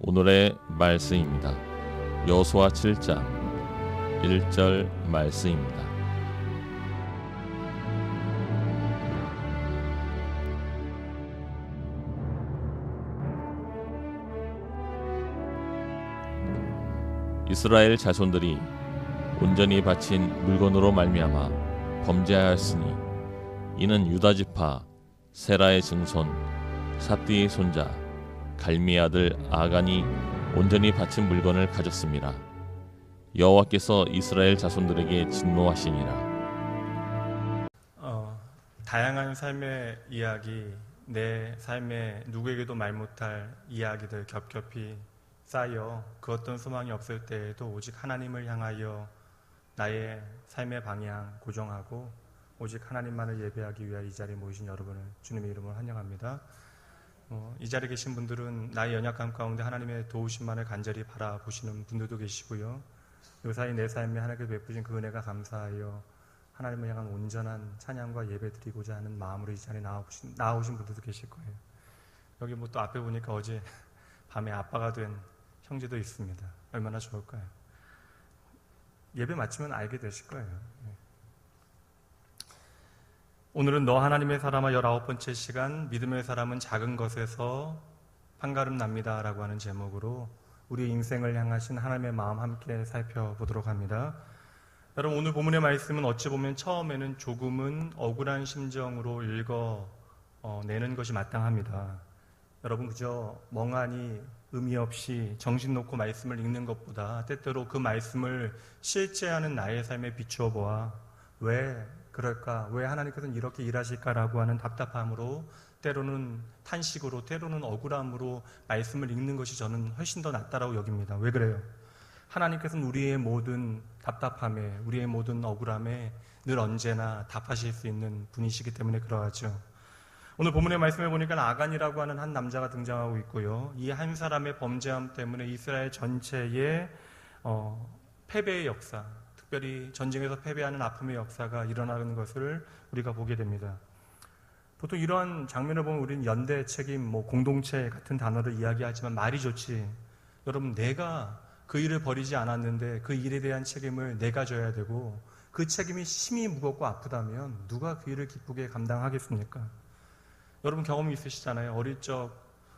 오늘의 말씀입니다. 여호수아 7장 1절 말씀입니다. 이스라엘 자손들이 온전히 바친 물건으로 말미암아 범죄하였으니 이는 유다 지파 세라의 증손 삽디의 손자 갈미의 아들 아간이 온전히 바친 물건을 가졌습니다. 여호와께서 이스라엘 자손들에게 진노하시니라. 다양한 삶의 이야기, 내 삶에 누구에게도 말 못할 이야기들 겹겹이 쌓여 그 어떤 소망이 없을 때에도 오직 하나님을 향하여 나의 삶의 방향 고정하고 오직 하나님만을 예배하기 위하여 이 자리에 모이신 여러분을 주님의 이름으로 환영합니다. 이 자리에 계신 분들은 나의 연약함 가운데 하나님의 도우심만을 간절히 바라보시는 분들도 계시고요. 요사이 내 삶에 하나님께서 베푸신 그 은혜가 감사하여 하나님을 향한 온전한 찬양과 예배 드리고자 하는 마음으로 이 자리에 나오신 분들도 계실 거예요. 여기 또 앞에 보니까 어제 밤에 아빠가 된 형제도 있습니다. 얼마나 좋을까요? 예배 마치면 알게 되실 거예요. 오늘은 너 하나님의 사람아 19번째 시간 믿음의 사람은 작은 것에서 판가름 납니다 라고 하는 제목으로 우리 인생을 향하신 하나님의 마음 함께 살펴보도록 합니다. 여러분, 오늘 본문의 말씀은 어찌 보면 처음에는 조금은 억울한 심정으로 읽어내는 것이 마땅합니다. 여러분, 그저 멍하니 의미 없이 정신 놓고 말씀을 읽는 것보다 때때로 그 말씀을 실제하는 나의 삶에 비추어 보아 왜 그럴까? 왜 하나님께서는 이렇게 일하실까라고 하는 답답함으로, 때로는 탄식으로, 때로는 억울함으로 말씀을 읽는 것이 저는 훨씬 더 낫다라고 여깁니다. 왜 그래요? 하나님께서는 우리의 모든 답답함에, 우리의 모든 억울함에 늘 언제나 답하실 수 있는 분이시기 때문에 그러하죠. 오늘 본문의 말씀에 보니까 아간이라고 하는 한 남자가 등장하고 있고요. 이 한 사람의 범죄함 때문에 이스라엘 전체의 패배의 역사, 특별히 전쟁에서 패배하는 아픔의 역사가 일어나는 것을 우리가 보게 됩니다. 보통 이런 장면을 보면 우리는 연대, 책임, 공동체 같은 단어를 이야기하지만 말이 좋지. 여러분, 내가 그 일을 벌이지 않았는데 그 일에 대한 책임을 내가 져야 되고 그 책임이 심히 무겁고 아프다면 누가 그 일을 기쁘게 감당하겠습니까? 여러분 경험이 있으시잖아요. 어릴 적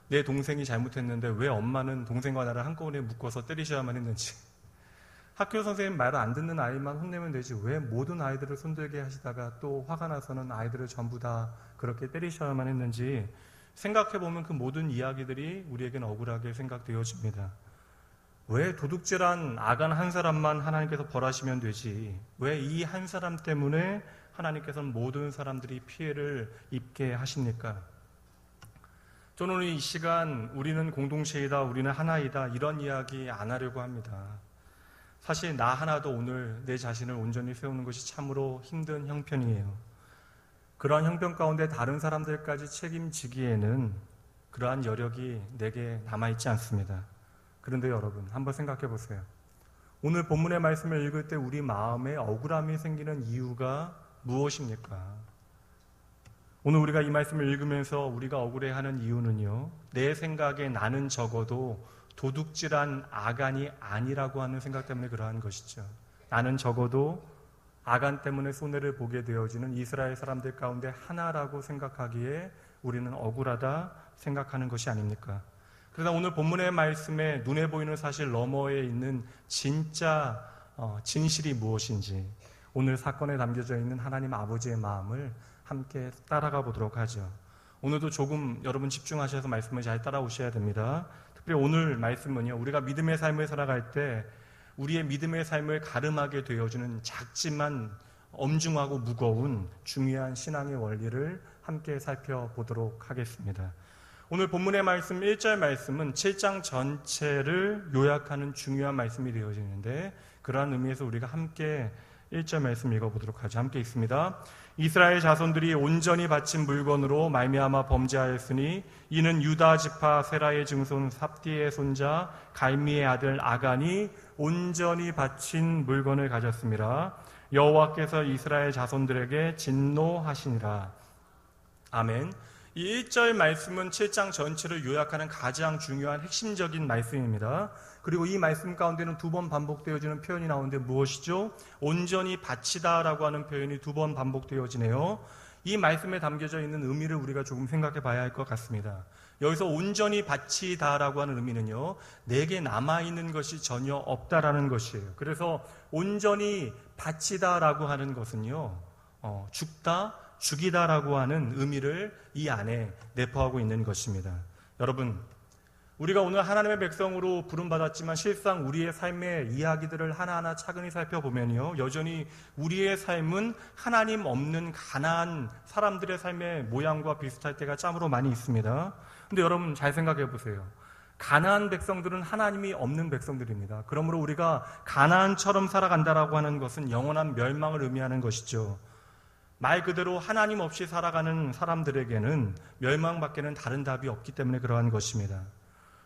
내 동생이 잘못했는데 왜 엄마는 동생과 나를 한꺼번에 묶어서 때리셔야만 했는지, 학교 선생님 말 안 듣는 아이만 혼내면 되지 왜 모든 아이들을 손들게 하시다가 또 화가 나서는 아이들을 전부 다 그렇게 때리셔야만 했는지 생각해보면 그 모든 이야기들이 우리에게는 억울하게 생각되어집니다. 왜 도둑질한 아간 한 사람만 하나님께서 벌하시면 되지 왜 이 한 사람 때문에 하나님께서는 모든 사람들이 피해를 입게 하십니까? 저는 오늘 이 시간 우리는 공동체이다, 우리는 하나이다 이런 이야기 안 하려고 합니다. 사실 나 하나도 오늘 내 자신을 온전히 세우는 것이 참으로 힘든 형편이에요. 그러한 형편 가운데 다른 사람들까지 책임지기에는 그러한 여력이 내게 남아있지 않습니다. 그런데 여러분, 한번 생각해 보세요. 오늘 본문의 말씀을 읽을 때 우리 마음에 억울함이 생기는 이유가 무엇입니까? 오늘 우리가 이 말씀을 읽으면서 우리가 억울해하는 이유는요, 내 생각에 나는 적어도 도둑질한 아간이 아니라고 하는 생각 때문에 그러한 것이죠. 나는 적어도 아간 때문에 손해를 보게 되어지는 이스라엘 사람들 가운데 하나라고 생각하기에 우리는 억울하다 생각하는 것이 아닙니까? 그러나 오늘 본문의 말씀에 눈에 보이는 사실 너머에 있는 진짜 진실이 무엇인지, 오늘 사건에 담겨져 있는 하나님 아버지의 마음을 함께 따라가 보도록 하죠. 오늘도 조금 여러분 집중하셔서 말씀을 잘 따라오셔야 됩니다. 특별히 오늘 말씀은요, 우리가 믿음의 삶을 살아갈 때 우리의 믿음의 삶을 가름하게 되어주는 작지만 엄중하고 무거운 중요한 신앙의 원리를 함께 살펴보도록 하겠습니다. 오늘 본문의 말씀 1절 말씀은 7장 전체를 요약하는 중요한 말씀이 되어지는데, 그러한 의미에서 우리가 함께 1절 말씀 읽어보도록 하죠. 함께 읽습니다. 이스라엘 자손들이 온전히 바친 물건으로 말미암아 범죄하였으니 이는 유다 지파 세라의 증손 삽디의 손자 갈미의 아들 아간이 온전히 바친 물건을 가졌습니다. 여호와께서 이스라엘 자손들에게 진노하시니라. 아멘. 이 1절 말씀은 7장 전체를 요약하는 가장 중요한 핵심적인 말씀입니다. 그리고 이 말씀 가운데는 2번 반복되어지는 표현이 나오는데 무엇이죠? 온전히 바치다라고 하는 표현이 2번 반복되어지네요. 이 말씀에 담겨져 있는 의미를 우리가 조금 생각해 봐야 할 것 같습니다. 여기서 온전히 바치다라고 하는 의미는요, 내게 남아있는 것이 전혀 없다라는 것이에요. 그래서 온전히 바치다라고 하는 것은요, 죽다, 죽이다라고 하는 의미를 이 안에 내포하고 있는 것입니다. 여러분, 우리가 오늘 하나님의 백성으로 부름받았지만 실상 우리의 삶의 이야기들을 하나하나 차근히 살펴보면요, 여전히 우리의 삶은 하나님 없는 가난한 사람들의 삶의 모양과 비슷할 때가 짬으로 많이 있습니다. 근데 여러분 잘 생각해 보세요. 가나안 백성들은 하나님이 없는 백성들입니다. 그러므로 우리가 가나안처럼 살아간다라고 하는 것은 영원한 멸망을 의미하는 것이죠. 말 그대로 하나님 없이 살아가는 사람들에게는 멸망밖에는 다른 답이 없기 때문에 그러한 것입니다.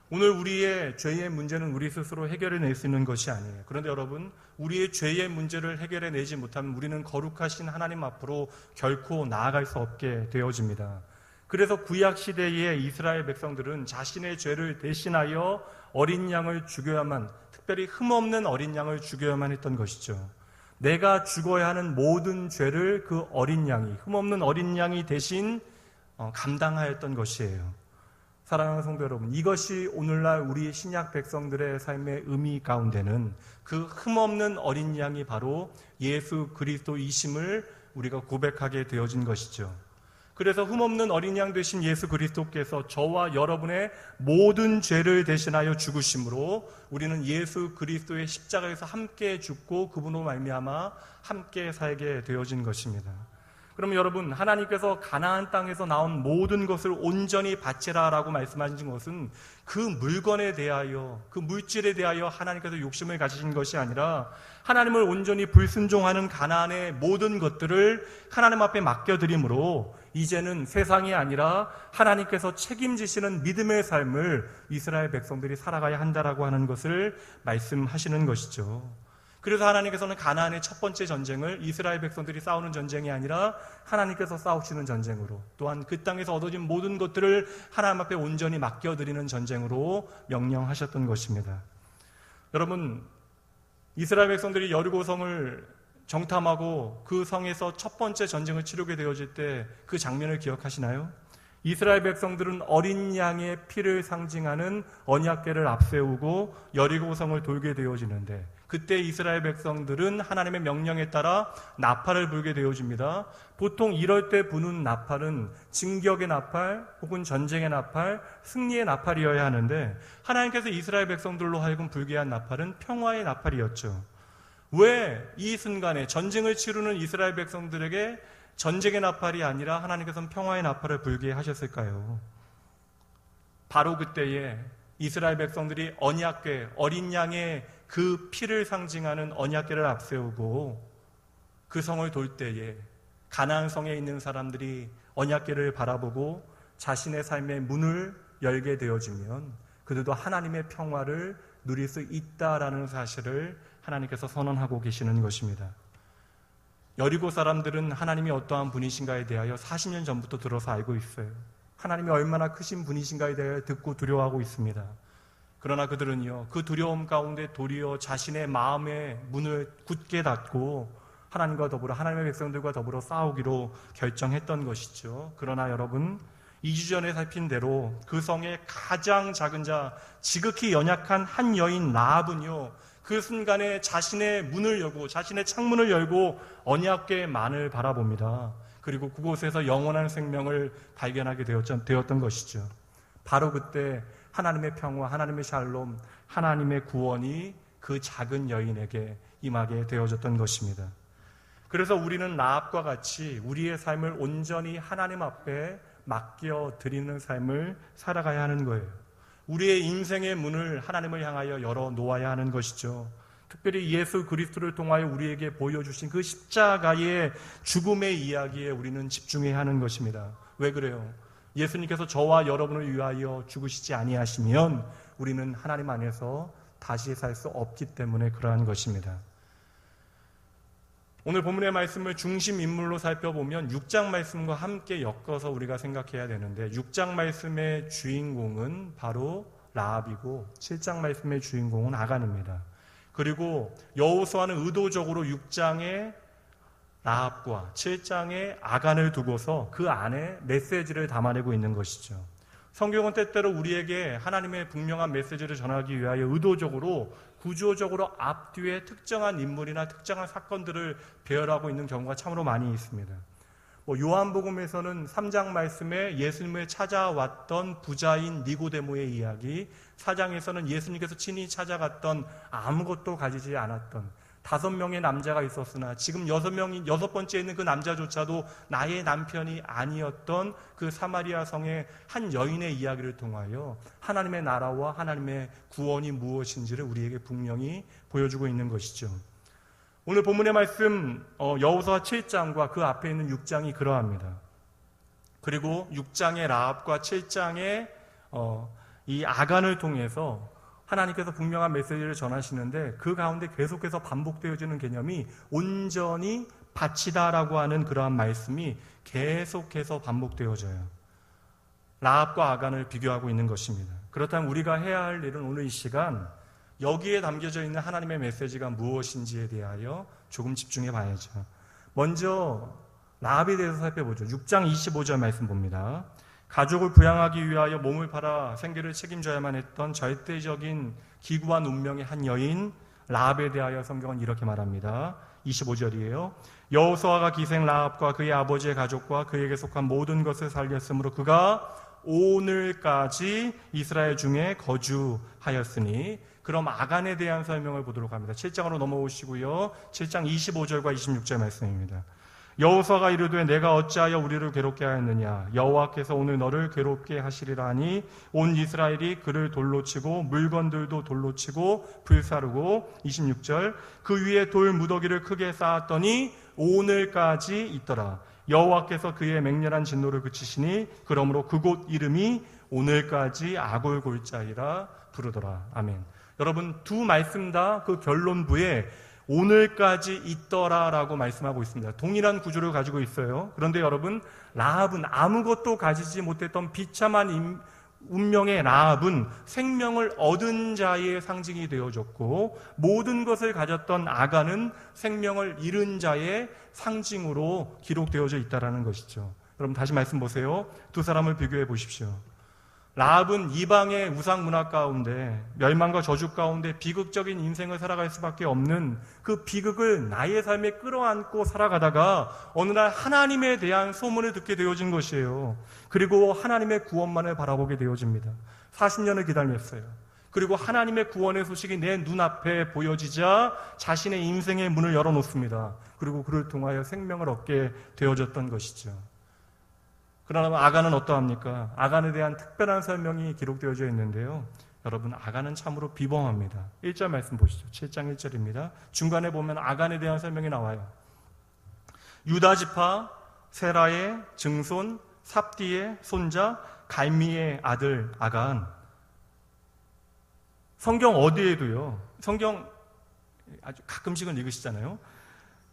오늘 우리의 죄의 문제는 우리 스스로 해결해낼 수 있는 것이 아니에요. 그런데 여러분, 우리의 죄의 문제를 해결해내지 못하면 우리는 거룩하신 하나님 앞으로 결코 나아갈 수 없게 되어집니다. 그래서 구약시대의 이스라엘 백성들은 자신의 죄를 대신하여 어린 양을 죽여야만, 특별히 흠없는 어린 양을 죽여야만 했던 것이죠. 내가 죽어야 하는 모든 죄를 그 어린 양이, 흠없는 어린 양이 대신 감당하였던 것이에요. 사랑하는 성도 여러분, 이것이 오늘날 우리 신약 백성들의 삶의 의미 가운데는 그 흠없는 어린 양이 바로 예수 그리스도이심을 우리가 고백하게 되어진 것이죠. 그래서 흠없는 어린 양 되신 예수 그리스도께서 저와 여러분의 모든 죄를 대신하여 죽으심으로 우리는 예수 그리스도의 십자가에서 함께 죽고 그분으로 말미암아 함께 살게 되어진 것입니다. 그러면 여러분, 하나님께서 가나안 땅에서 나온 모든 것을 온전히 바치라라고 말씀하신 것은 그 물건에 대하여, 그 물질에 대하여 하나님께서 욕심을 가지신 것이 아니라 하나님을 온전히 불순종하는 가나안의 모든 것들을 하나님 앞에 맡겨드림으로 이제는 세상이 아니라 하나님께서 책임지시는 믿음의 삶을 이스라엘 백성들이 살아가야 한다라고 하는 것을 말씀하시는 것이죠. 그래서 하나님께서는 가나안의 첫 번째 전쟁을 이스라엘 백성들이 싸우는 전쟁이 아니라 하나님께서 싸우시는 전쟁으로, 또한 그 땅에서 얻어진 모든 것들을 하나님 앞에 온전히 맡겨드리는 전쟁으로 명령하셨던 것입니다. 여러분, 이스라엘 백성들이 여리고성을 정탐하고 그 성에서 첫 번째 전쟁을 치르게 되어질 때 그 장면을 기억하시나요? 이스라엘 백성들은 어린 양의 피를 상징하는 언약궤를 앞세우고 여리고성을 돌게 되어지는데, 그때 이스라엘 백성들은 하나님의 명령에 따라 나팔을 불게 되어집니다. 보통 이럴 때 부는 나팔은 진격의 나팔 혹은 전쟁의 나팔, 승리의 나팔이어야 하는데 하나님께서 이스라엘 백성들로 하여금 불게 한 나팔은 평화의 나팔이었죠. 왜 이 순간에 전쟁을 치르는 이스라엘 백성들에게 전쟁의 나팔이 아니라 하나님께서는 평화의 나팔을 불게 하셨을까요? 바로 그때에 이스라엘 백성들이 언약궤, 어린 양의 그 피를 상징하는 언약궤를 앞세우고 그 성을 돌 때에 가나안 성에 있는 사람들이 언약궤를 바라보고 자신의 삶의 문을 열게 되어지면 그들도 하나님의 평화를 누릴 수 있다라는 사실을 하나님께서 선언하고 계시는 것입니다. 여리고 사람들은 하나님이 어떠한 분이신가에 대하여 40년 전부터 들어서 알고 있어요. 하나님이 얼마나 크신 분이신가에 대하여 듣고 두려워하고 있습니다. 그러나 그들은요, 그 두려움 가운데 도리어 자신의 마음의 문을 굳게 닫고 하나님과 더불어, 하나님의 백성들과 더불어 싸우기로 결정했던 것이죠. 그러나 여러분, 2주 전에 살핀 대로 그 성의 가장 작은 자, 지극히 연약한 한 여인 라합은요, 그 순간에 자신의 문을 열고, 자신의 창문을 열고 언약궤만을 바라봅니다. 그리고 그곳에서 영원한 생명을 발견하게 되었던 것이죠. 바로 그때 하나님의 평화, 하나님의 샬롬, 하나님의 구원이 그 작은 여인에게 임하게 되어졌던 것입니다. 그래서 우리는 라합과 같이 우리의 삶을 온전히 하나님 앞에 맡겨드리는 삶을 살아가야 하는 거예요. 우리의 인생의 문을 하나님을 향하여 열어 놓아야 하는 것이죠. 특별히 예수 그리스도를 통하여 우리에게 보여주신 그 십자가의 죽음의 이야기에 우리는 집중해야 하는 것입니다. 왜 그래요? 예수님께서 저와 여러분을 위하여 죽으시지 아니하시면 우리는 하나님 안에서 다시 살 수 없기 때문에 그러한 것입니다. 오늘 본문의 말씀을 중심 인물로 살펴보면 6장 말씀과 함께 엮어서 우리가 생각해야 되는데 6장 말씀의 주인공은 바로 라합이고 7장 말씀의 주인공은 아간입니다. 그리고 여호수아는 의도적으로 6장에 라합과 7장에 아간을 두고서 그 안에 메시지를 담아내고 있는 것이죠. 성경은 때때로 우리에게 하나님의 분명한 메시지를 전하기 위하여 의도적으로 구조적으로 앞뒤에 특정한 인물이나 특정한 사건들을 배열하고 있는 경우가 참으로 많이 있습니다. 요한복음에서는 3장 말씀에 예수님을 찾아왔던 부자인 니고데모의 이야기, 4장에서는 예수님께서 친히 찾아갔던 아무것도 가지지 않았던 5명의 남자가 있었으나 지금 6번째에 있는 그 남자조차도 나의 남편이 아니었던 그 사마리아 성의 한 여인의 이야기를 통하여 하나님의 나라와 하나님의 구원이 무엇인지를 우리에게 분명히 보여주고 있는 것이죠. 오늘 본문의 말씀 여호수아 7장과 그 앞에 있는 6장이 그러합니다. 그리고 6장의 라합과 7장의 이 아간을 통해서 하나님께서 분명한 메시지를 전하시는데 그 가운데 계속해서 반복되어지는 개념이 온전히 바치다라고 하는 그러한 말씀이 계속해서 반복되어져요. 라합과 아간을 비교하고 있는 것입니다. 그렇다면 우리가 해야 할 일은 오늘 이 시간 여기에 담겨져 있는 하나님의 메시지가 무엇인지에 대하여 조금 집중해 봐야죠. 먼저 라합에 대해서 살펴보죠. 6장 25절 말씀 봅니다. 가족을 부양하기 위하여 몸을 팔아 생계를 책임져야만 했던 절대적인 기구한 운명의 한 여인 라합에 대하여 성경은 이렇게 말합니다. 25절이에요. 여호수아가 기생 라합과 그의 아버지의 가족과 그에게 속한 모든 것을 살렸으므로 그가 오늘까지 이스라엘 중에 거주하였으니. 그럼 아간에 대한 설명을 보도록 합니다. 7장으로 넘어오시고요. 7장 25절과 26절 말씀입니다. 여호수아가 이르되 내가 어찌하여 우리를 괴롭게 하였느냐 여호와께서 오늘 너를 괴롭게 하시리라 하니 온 이스라엘이 그를 돌로 치고 물건들도 돌로 치고 불사르고 26절 그 위에 돌 무더기를 크게 쌓았더니 오늘까지 있더라. 여호와께서 그의 맹렬한 진노를 그치시니 그러므로 그곳 이름이 오늘까지 아골골짜이라 부르더라. 아멘. 여러분 두 말씀 다 그 결론부에 오늘까지 있더라라고 말씀하고 있습니다. 동일한 구조를 가지고 있어요. 그런데 여러분 라합은 아무것도 가지지 못했던 비참한 운명의 라합은 생명을 얻은 자의 상징이 되어졌고 모든 것을 가졌던 아간은 생명을 잃은 자의 상징으로 기록되어져 있다는 것이죠. 여러분 다시 말씀 보세요. 두 사람을 비교해 보십시오. 라합은 이방의 우상 문화 가운데 멸망과 저주 가운데 비극적인 인생을 살아갈 수밖에 없는 그 비극을 나의 삶에 끌어안고 살아가다가 어느 날 하나님에 대한 소문을 듣게 되어진 것이에요. 그리고 하나님의 구원만을 바라보게 되어집니다. 40년을 기다렸어요. 그리고 하나님의 구원의 소식이 내 눈앞에 보여지자 자신의 인생의 문을 열어놓습니다. 그리고 그를 통하여 생명을 얻게 되어졌던 것이죠. 그러나 아간은 어떠합니까? 아간에 대한 특별한 설명이 기록되어져 있는데요. 여러분 아간은 참으로 비범합니다. 1절 말씀 보시죠. 7장 1절입니다. 중간에 보면 아간에 대한 설명이 나와요. 유다 지파 세라의 증손 삽디의 손자 갈미의 아들 아간. 성경 어디에도요. 성경 아주 가끔씩은 읽으시잖아요.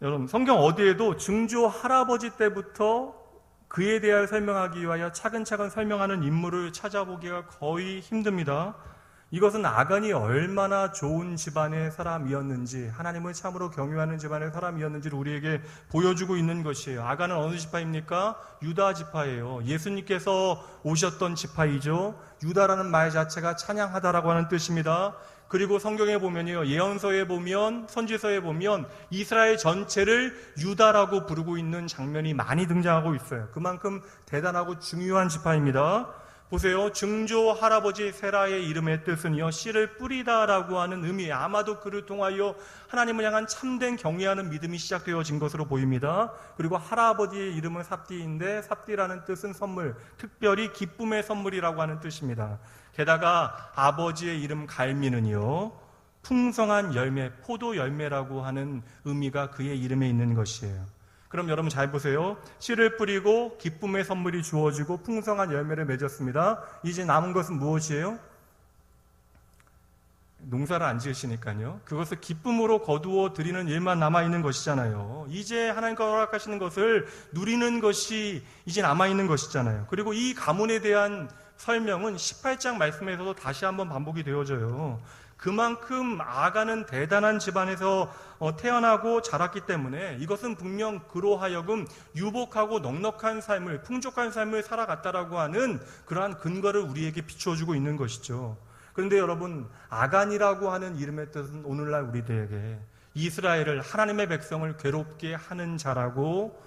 여러분 성경 어디에도 증조 할아버지 때부터 그에 대하여 설명하기 위하여 차근차근 설명하는 인물을 찾아보기가 거의 힘듭니다. 이것은 아간이 얼마나 좋은 집안의 사람이었는지 하나님을 참으로 경유하는 집안의 사람이었는지를 우리에게 보여주고 있는 것이에요. 아간은 어느 지파입니까? 유다 지파예요. 예수님께서 오셨던 지파이죠. 유다라는 말 자체가 찬양하다라고 하는 뜻입니다. 그리고 성경에 보면요, 예언서에 보면 선지서에 보면 이스라엘 전체를 유다라고 부르고 있는 장면이 많이 등장하고 있어요. 그만큼 대단하고 중요한 지파입니다. 보세요. 증조 할아버지 세라의 이름의 뜻은요, 씨를 뿌리다라고 하는 의미, 아마도 그를 통하여 하나님을 향한 참된 경외하는 믿음이 시작되어진 것으로 보입니다. 그리고 할아버지의 이름은 삽디인데 삽디라는 뜻은 선물, 특별히 기쁨의 선물이라고 하는 뜻입니다. 게다가 아버지의 이름 갈미는요, 풍성한 열매, 포도 열매라고 하는 의미가 그의 이름에 있는 것이에요. 그럼 여러분 잘 보세요. 씨를 뿌리고 기쁨의 선물이 주어지고 풍성한 열매를 맺었습니다. 이제 남은 것은 무엇이에요? 농사를 안 지으시니까요. 그것을 기쁨으로 거두어 드리는 일만 남아있는 것이잖아요. 이제 하나님과 허락하시는 것을 누리는 것이 이제 남아있는 것이잖아요. 그리고 이 가문에 대한 설명은 18장 말씀에서도 다시 한번 반복이 되어져요. 그만큼 아간은 대단한 집안에서 태어나고 자랐기 때문에 이것은 분명 그로 하여금 유복하고 넉넉한 삶을, 풍족한 삶을 살아갔다라고 하는 그러한 근거를 우리에게 비추어주고 있는 것이죠. 그런데 여러분, 아간이라고 하는 이름의 뜻은 오늘날 우리들에게 이스라엘을, 하나님의 백성을 괴롭게 하는 자라고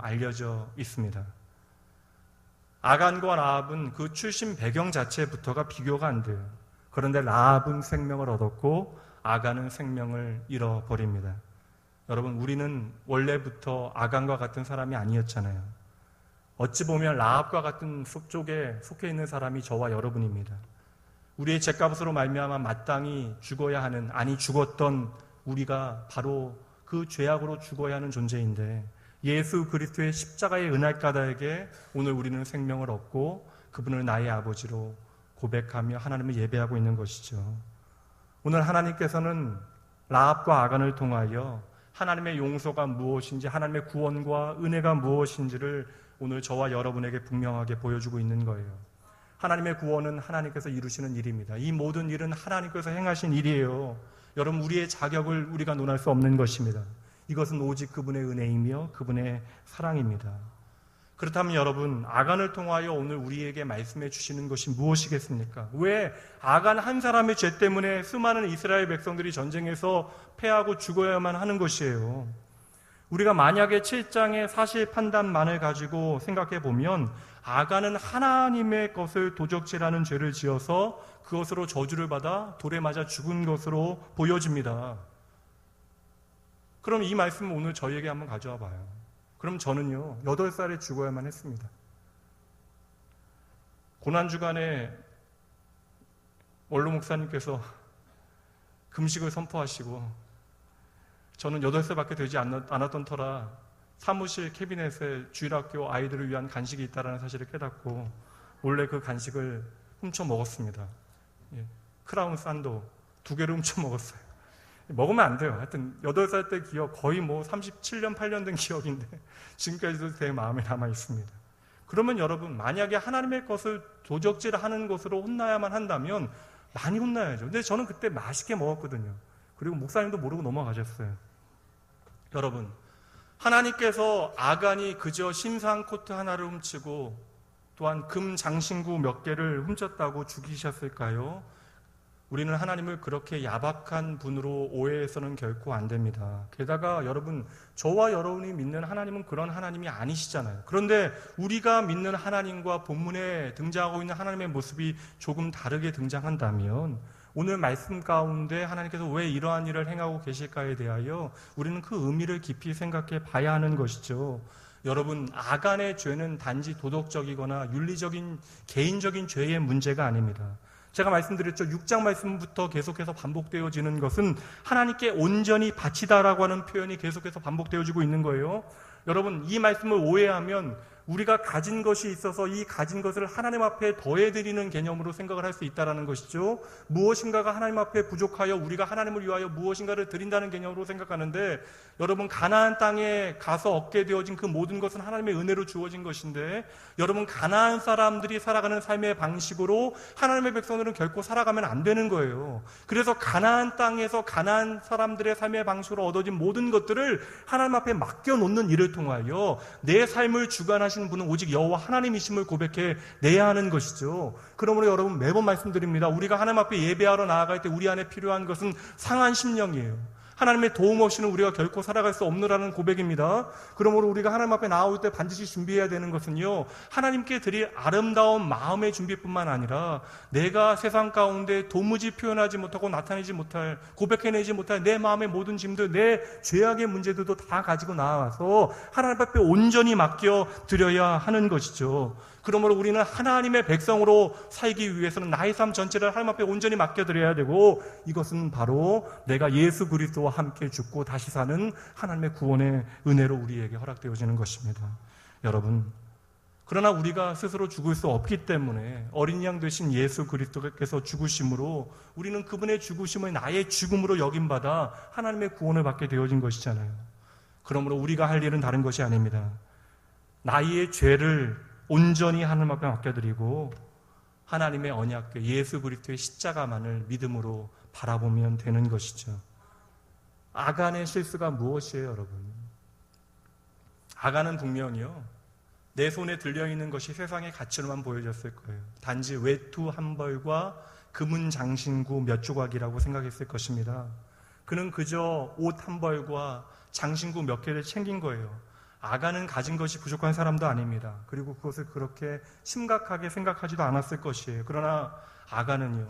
알려져 있습니다. 아간과 라합은 그 출신 배경 자체부터가 비교가 안 돼요. 그런데 라합은 생명을 얻었고 아간은 생명을 잃어버립니다. 여러분, 우리는 원래부터 아간과 같은 사람이 아니었잖아요. 어찌 보면 라합과 같은 쪽에 속해 있는 사람이 저와 여러분입니다. 우리의 죄값으로 말미암아 마땅히 죽어야 하는, 아니 죽었던 우리가 바로 그 죄악으로 죽어야 하는 존재인데 예수 그리스도의 십자가의 은혜가다에게 오늘 우리는 생명을 얻고 그분을 나의 아버지로 고백하며 하나님을 예배하고 있는 것이죠. 오늘 하나님께서는 라합과 아간을 통하여 하나님의 용서가 무엇인지, 하나님의 구원과 은혜가 무엇인지를 오늘 저와 여러분에게 분명하게 보여주고 있는 거예요. 하나님의 구원은 하나님께서 이루시는 일입니다. 이 모든 일은 하나님께서 행하신 일이에요. 여러분, 우리의 자격을 우리가 논할 수 없는 것입니다. 이것은 오직 그분의 은혜이며 그분의 사랑입니다. 그렇다면 여러분, 아간을 통하여 오늘 우리에게 말씀해 주시는 것이 무엇이겠습니까? 왜 아간 한 사람의 죄 때문에 수많은 이스라엘 백성들이 전쟁에서 패하고 죽어야만 하는 것이에요? 우리가 만약에 7장의 사실 판단만을 가지고 생각해 보면 아간은 하나님의 것을 도적질하는 죄를 지어서 그것으로 저주를 받아 돌에 맞아 죽은 것으로 보여집니다. 그럼 이 말씀을 오늘 저희에게 한번 가져와 봐요. 그럼 저는요, 8살에 죽어야만 했습니다. 고난주간에 원로 목사님께서 금식을 선포하시고 저는 8살밖에 되지 않았던 터라 사무실 캐비넷에 주일학교 아이들을 위한 간식이 있다는 사실을 깨닫고 몰래 그 간식을 훔쳐 먹었습니다. 크라운 산도 2개를 훔쳐 먹었어요. 먹으면 안 돼요. 하여튼 8살 때 기억, 거의 37년, 8년 된 기억인데 지금까지도 제 마음에 남아 있습니다. 그러면 여러분, 만약에 하나님의 것을 도적질하는 것으로 혼나야만 한다면 많이 혼나야죠. 근데 저는 그때 맛있게 먹었거든요. 그리고 목사님도 모르고 넘어가셨어요. 여러분, 하나님께서 아간이 그저 신상 코트 하나를 훔치고 또한 금 장신구 몇 개를 훔쳤다고 죽이셨을까요? 우리는 하나님을 그렇게 야박한 분으로 오해해서는 결코 안 됩니다. 게다가 여러분, 저와 여러분이 믿는 하나님은 그런 하나님이 아니시잖아요. 그런데 우리가 믿는 하나님과 본문에 등장하고 있는 하나님의 모습이 조금 다르게 등장한다면 오늘 말씀 가운데 하나님께서 왜 이러한 일을 행하고 계실까에 대하여 우리는 그 의미를 깊이 생각해 봐야 하는 것이죠. 여러분, 아간의 죄는 단지 도덕적이거나 윤리적인 개인적인 죄의 문제가 아닙니다. 제가 말씀드렸죠. 6장 말씀부터 계속해서 반복되어지는 것은 하나님께 온전히 바치다라고 하는 표현이 계속해서 반복되어지고 있는 거예요. 여러분, 이 말씀을 오해하면 우리가 가진 것이 있어서 이 가진 것을 하나님 앞에 더해드리는 개념으로 생각을 할 수 있다는 것이죠. 무엇인가가 하나님 앞에 부족하여 우리가 하나님을 위하여 무엇인가를 드린다는 개념으로 생각하는데, 여러분, 가나안 땅에 가서 얻게 되어진 그 모든 것은 하나님의 은혜로 주어진 것인데, 여러분, 가나안 사람들이 살아가는 삶의 방식으로 하나님의 백성들은 결코 살아가면 안 되는 거예요. 그래서 가나안 땅에서 가나안 사람들의 삶의 방식으로 얻어진 모든 것들을 하나님 앞에 맡겨놓는 일을 통하여 내 삶을 주관하시는 분은 오직 여호와 하나님이심을 고백해 내야 하는 것이죠. 그러므로 여러분, 매번 말씀드립니다. 우리가 하나님 앞에 예배하러 나아갈 때 우리 안에 필요한 것은 상한 심령이에요. 하나님의 도움 없이는 우리가 결코 살아갈 수 없느라는 고백입니다. 그러므로 우리가 하나님 앞에 나올 때 반드시 준비해야 되는 것은요, 하나님께 드릴 아름다운 마음의 준비뿐만 아니라 내가 세상 가운데 도무지 표현하지 못하고 나타내지 못할, 고백해내지 못할 내 마음의 모든 짐들, 내 죄악의 문제들도 다 가지고 나와서 하나님 앞에 온전히 맡겨 드려야 하는 것이죠. 그러므로 우리는 하나님의 백성으로 살기 위해서는 나의 삶 전체를 하나님 앞에 온전히 맡겨드려야 되고, 이것은 바로 내가 예수 그리스도와 함께 죽고 다시 사는 하나님의 구원의 은혜로 우리에게 허락되어지는 것입니다. 여러분, 그러나 우리가 스스로 죽을 수 없기 때문에 어린 양 되신 예수 그리스도께서 죽으심으로 우리는 그분의 죽으심을 나의 죽음으로 여김받아 하나님의 구원을 받게 되어진 것이잖아요. 그러므로 우리가 할 일은 다른 것이 아닙니다. 나의 죄를 온전히 하나님 앞에 맡겨드리고 하나님의 언약궤 예수 그리스도의 십자가만을 믿음으로 바라보면 되는 것이죠. 아간의 실수가 무엇이에요, 여러분? 아간은 분명히요, 내 손에 들려있는 것이 세상의 가치로만 보여졌을 거예요. 단지 외투 한 벌과 금은 장신구 몇 조각이라고 생각했을 것입니다. 그는 그저 옷 한 벌과 장신구 몇 개를 챙긴 거예요. 아간은 가진 것이 부족한 사람도 아닙니다. 그리고 그것을 그렇게 심각하게 생각하지도 않았을 것이에요. 그러나 아간은요,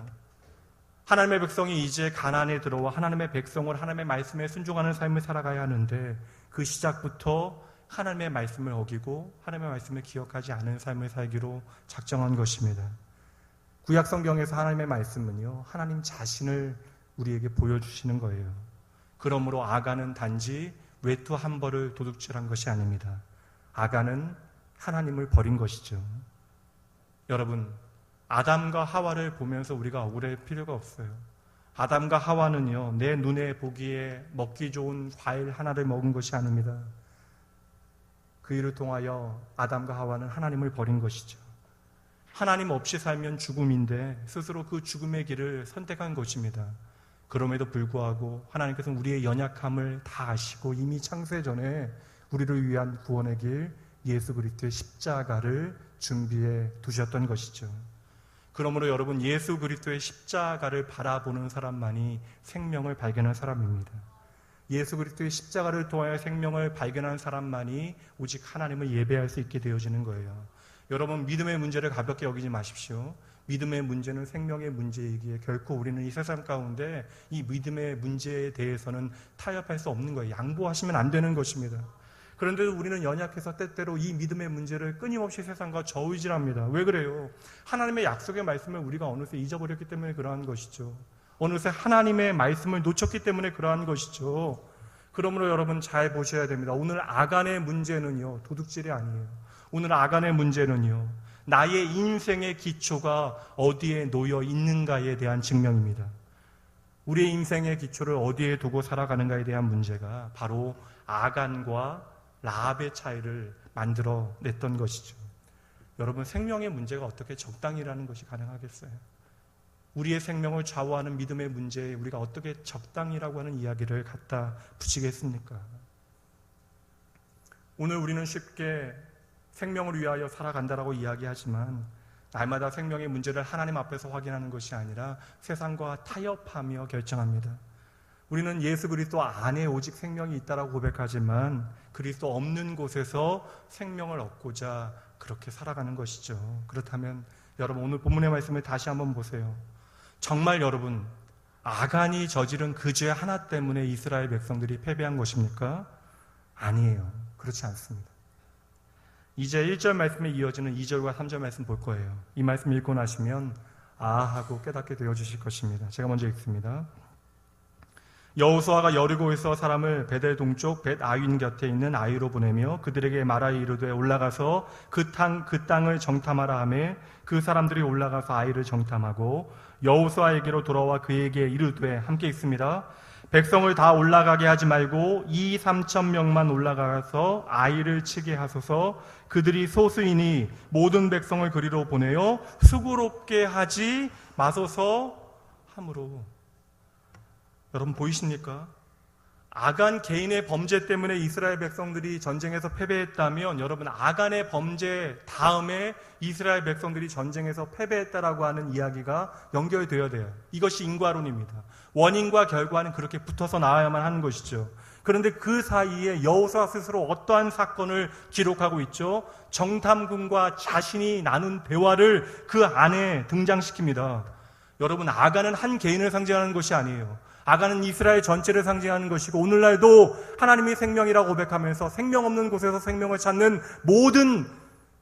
하나님의 백성이 이제 가나안에 들어와 하나님의 백성을 하나님의 말씀에 순종하는 삶을 살아가야 하는데 그 시작부터 하나님의 말씀을 어기고 하나님의 말씀을 기억하지 않은 삶을 살기로 작정한 것입니다. 구약 성경에서 하나님의 말씀은요, 하나님 자신을 우리에게 보여주시는 거예요. 그러므로 아간은 단지 외투 한 벌을 도둑질한 것이 아닙니다. 아간은 하나님을 버린 것이죠. 여러분, 아담과 하와를 보면서 우리가 억울할 필요가 없어요. 아담과 하와는요, 내 눈에 보기에 먹기 좋은 과일 하나를 먹은 것이 아닙니다. 그 일을 통하여 아담과 하와는 하나님을 버린 것이죠. 하나님 없이 살면 죽음인데 스스로 그 죽음의 길을 선택한 것입니다. 그럼에도 불구하고 하나님께서는 우리의 연약함을 다 아시고 이미 창세 전에 우리를 위한 구원의 길 예수 그리스도의 십자가를 준비해 두셨던 것이죠. 그러므로 여러분, 예수 그리스도의 십자가를 바라보는 사람만이 생명을 발견한 사람입니다. 예수 그리스도의 십자가를 통하여 생명을 발견한 사람만이 오직 하나님을 예배할 수 있게 되어지는 거예요. 여러분, 믿음의 문제를 가볍게 여기지 마십시오. 믿음의 문제는 생명의 문제이기에 결코 우리는 이 세상 가운데 이 믿음의 문제에 대해서는 타협할 수 없는 거예요. 양보하시면 안 되는 것입니다. 그런데도 우리는 연약해서 때때로 이 믿음의 문제를 끊임없이 세상과 저울질합니다. 왜 그래요? 하나님의 약속의 말씀을 우리가 어느새 잊어버렸기 때문에 그러한 것이죠. 어느새 하나님의 말씀을 놓쳤기 때문에 그러한 것이죠. 그러므로 여러분 잘 보셔야 됩니다. 오늘 아간의 문제는요, 도둑질이 아니에요. 오늘 아간의 문제는요, 나의 인생의 기초가 어디에 놓여 있는가에 대한 증명입니다. 우리의 인생의 기초를 어디에 두고 살아가는가에 대한 문제가 바로 아간과 라합의 차이를 만들어냈던 것이죠. 여러분, 생명의 문제가 어떻게 적당이라는 것이 가능하겠어요? 우리의 생명을 좌우하는 믿음의 문제에 우리가 어떻게 적당이라고 하는 이야기를 갖다 붙이겠습니까? 오늘 우리는 쉽게 생명을 위하여 살아간다라고 이야기하지만 날마다 생명의 문제를 하나님 앞에서 확인하는 것이 아니라 세상과 타협하며 결정합니다. 우리는 예수 그리스도 안에 오직 생명이 있다라고 고백하지만 그리스도 없는 곳에서 생명을 얻고자 그렇게 살아가는 것이죠. 그렇다면 여러분, 오늘 본문의 말씀을 다시 한번 보세요. 정말 여러분, 아간이 저지른 그 죄 하나 때문에 이스라엘 백성들이 패배한 것입니까? 아니에요. 그렇지 않습니다. 이제 1절 말씀에 이어지는 2절과 3절 말씀 볼 거예요. 이 말씀 읽고 나시면 하고 깨닫게 되어주실 것입니다. 제가 먼저 읽습니다. 여호수아가 여리고에서 사람을 베델 동쪽 벳 아윈 곁에 있는 아이로 보내며 그들에게 말하여 이르되 올라가서 그 땅을 정탐하라 하매 그 사람들이 올라가서 아이를 정탐하고 여호수아에게로 돌아와 그에게 이르되, 함께 읽습니다. 백성을 다 올라가게 하지 말고 2,3,000명만 올라가서 아이를 치게 하소서. 그들이 소수이니 모든 백성을 그리로 보내어 수고롭게 하지 마소서 하므로. 여러분 보이십니까? 아간 개인의 범죄 때문에 이스라엘 백성들이 전쟁에서 패배했다면 여러분, 아간의 범죄 다음에 이스라엘 백성들이 전쟁에서 패배했다라고 하는 이야기가 연결되어야 돼요. 이것이 인과론입니다. 원인과 결과는 그렇게 붙어서 나와야만 하는 것이죠. 그런데 그 사이에 여호수아 스스로 어떠한 사건을 기록하고 있죠? 정탐군과 자신이 나눈 대화를 그 안에 등장시킵니다. 여러분, 아간은 한 개인을 상징하는 것이 아니에요. 아간은 이스라엘 전체를 상징하는 것이고 오늘날도 하나님이 생명이라고 고백하면서 생명 없는 곳에서 생명을 찾는 모든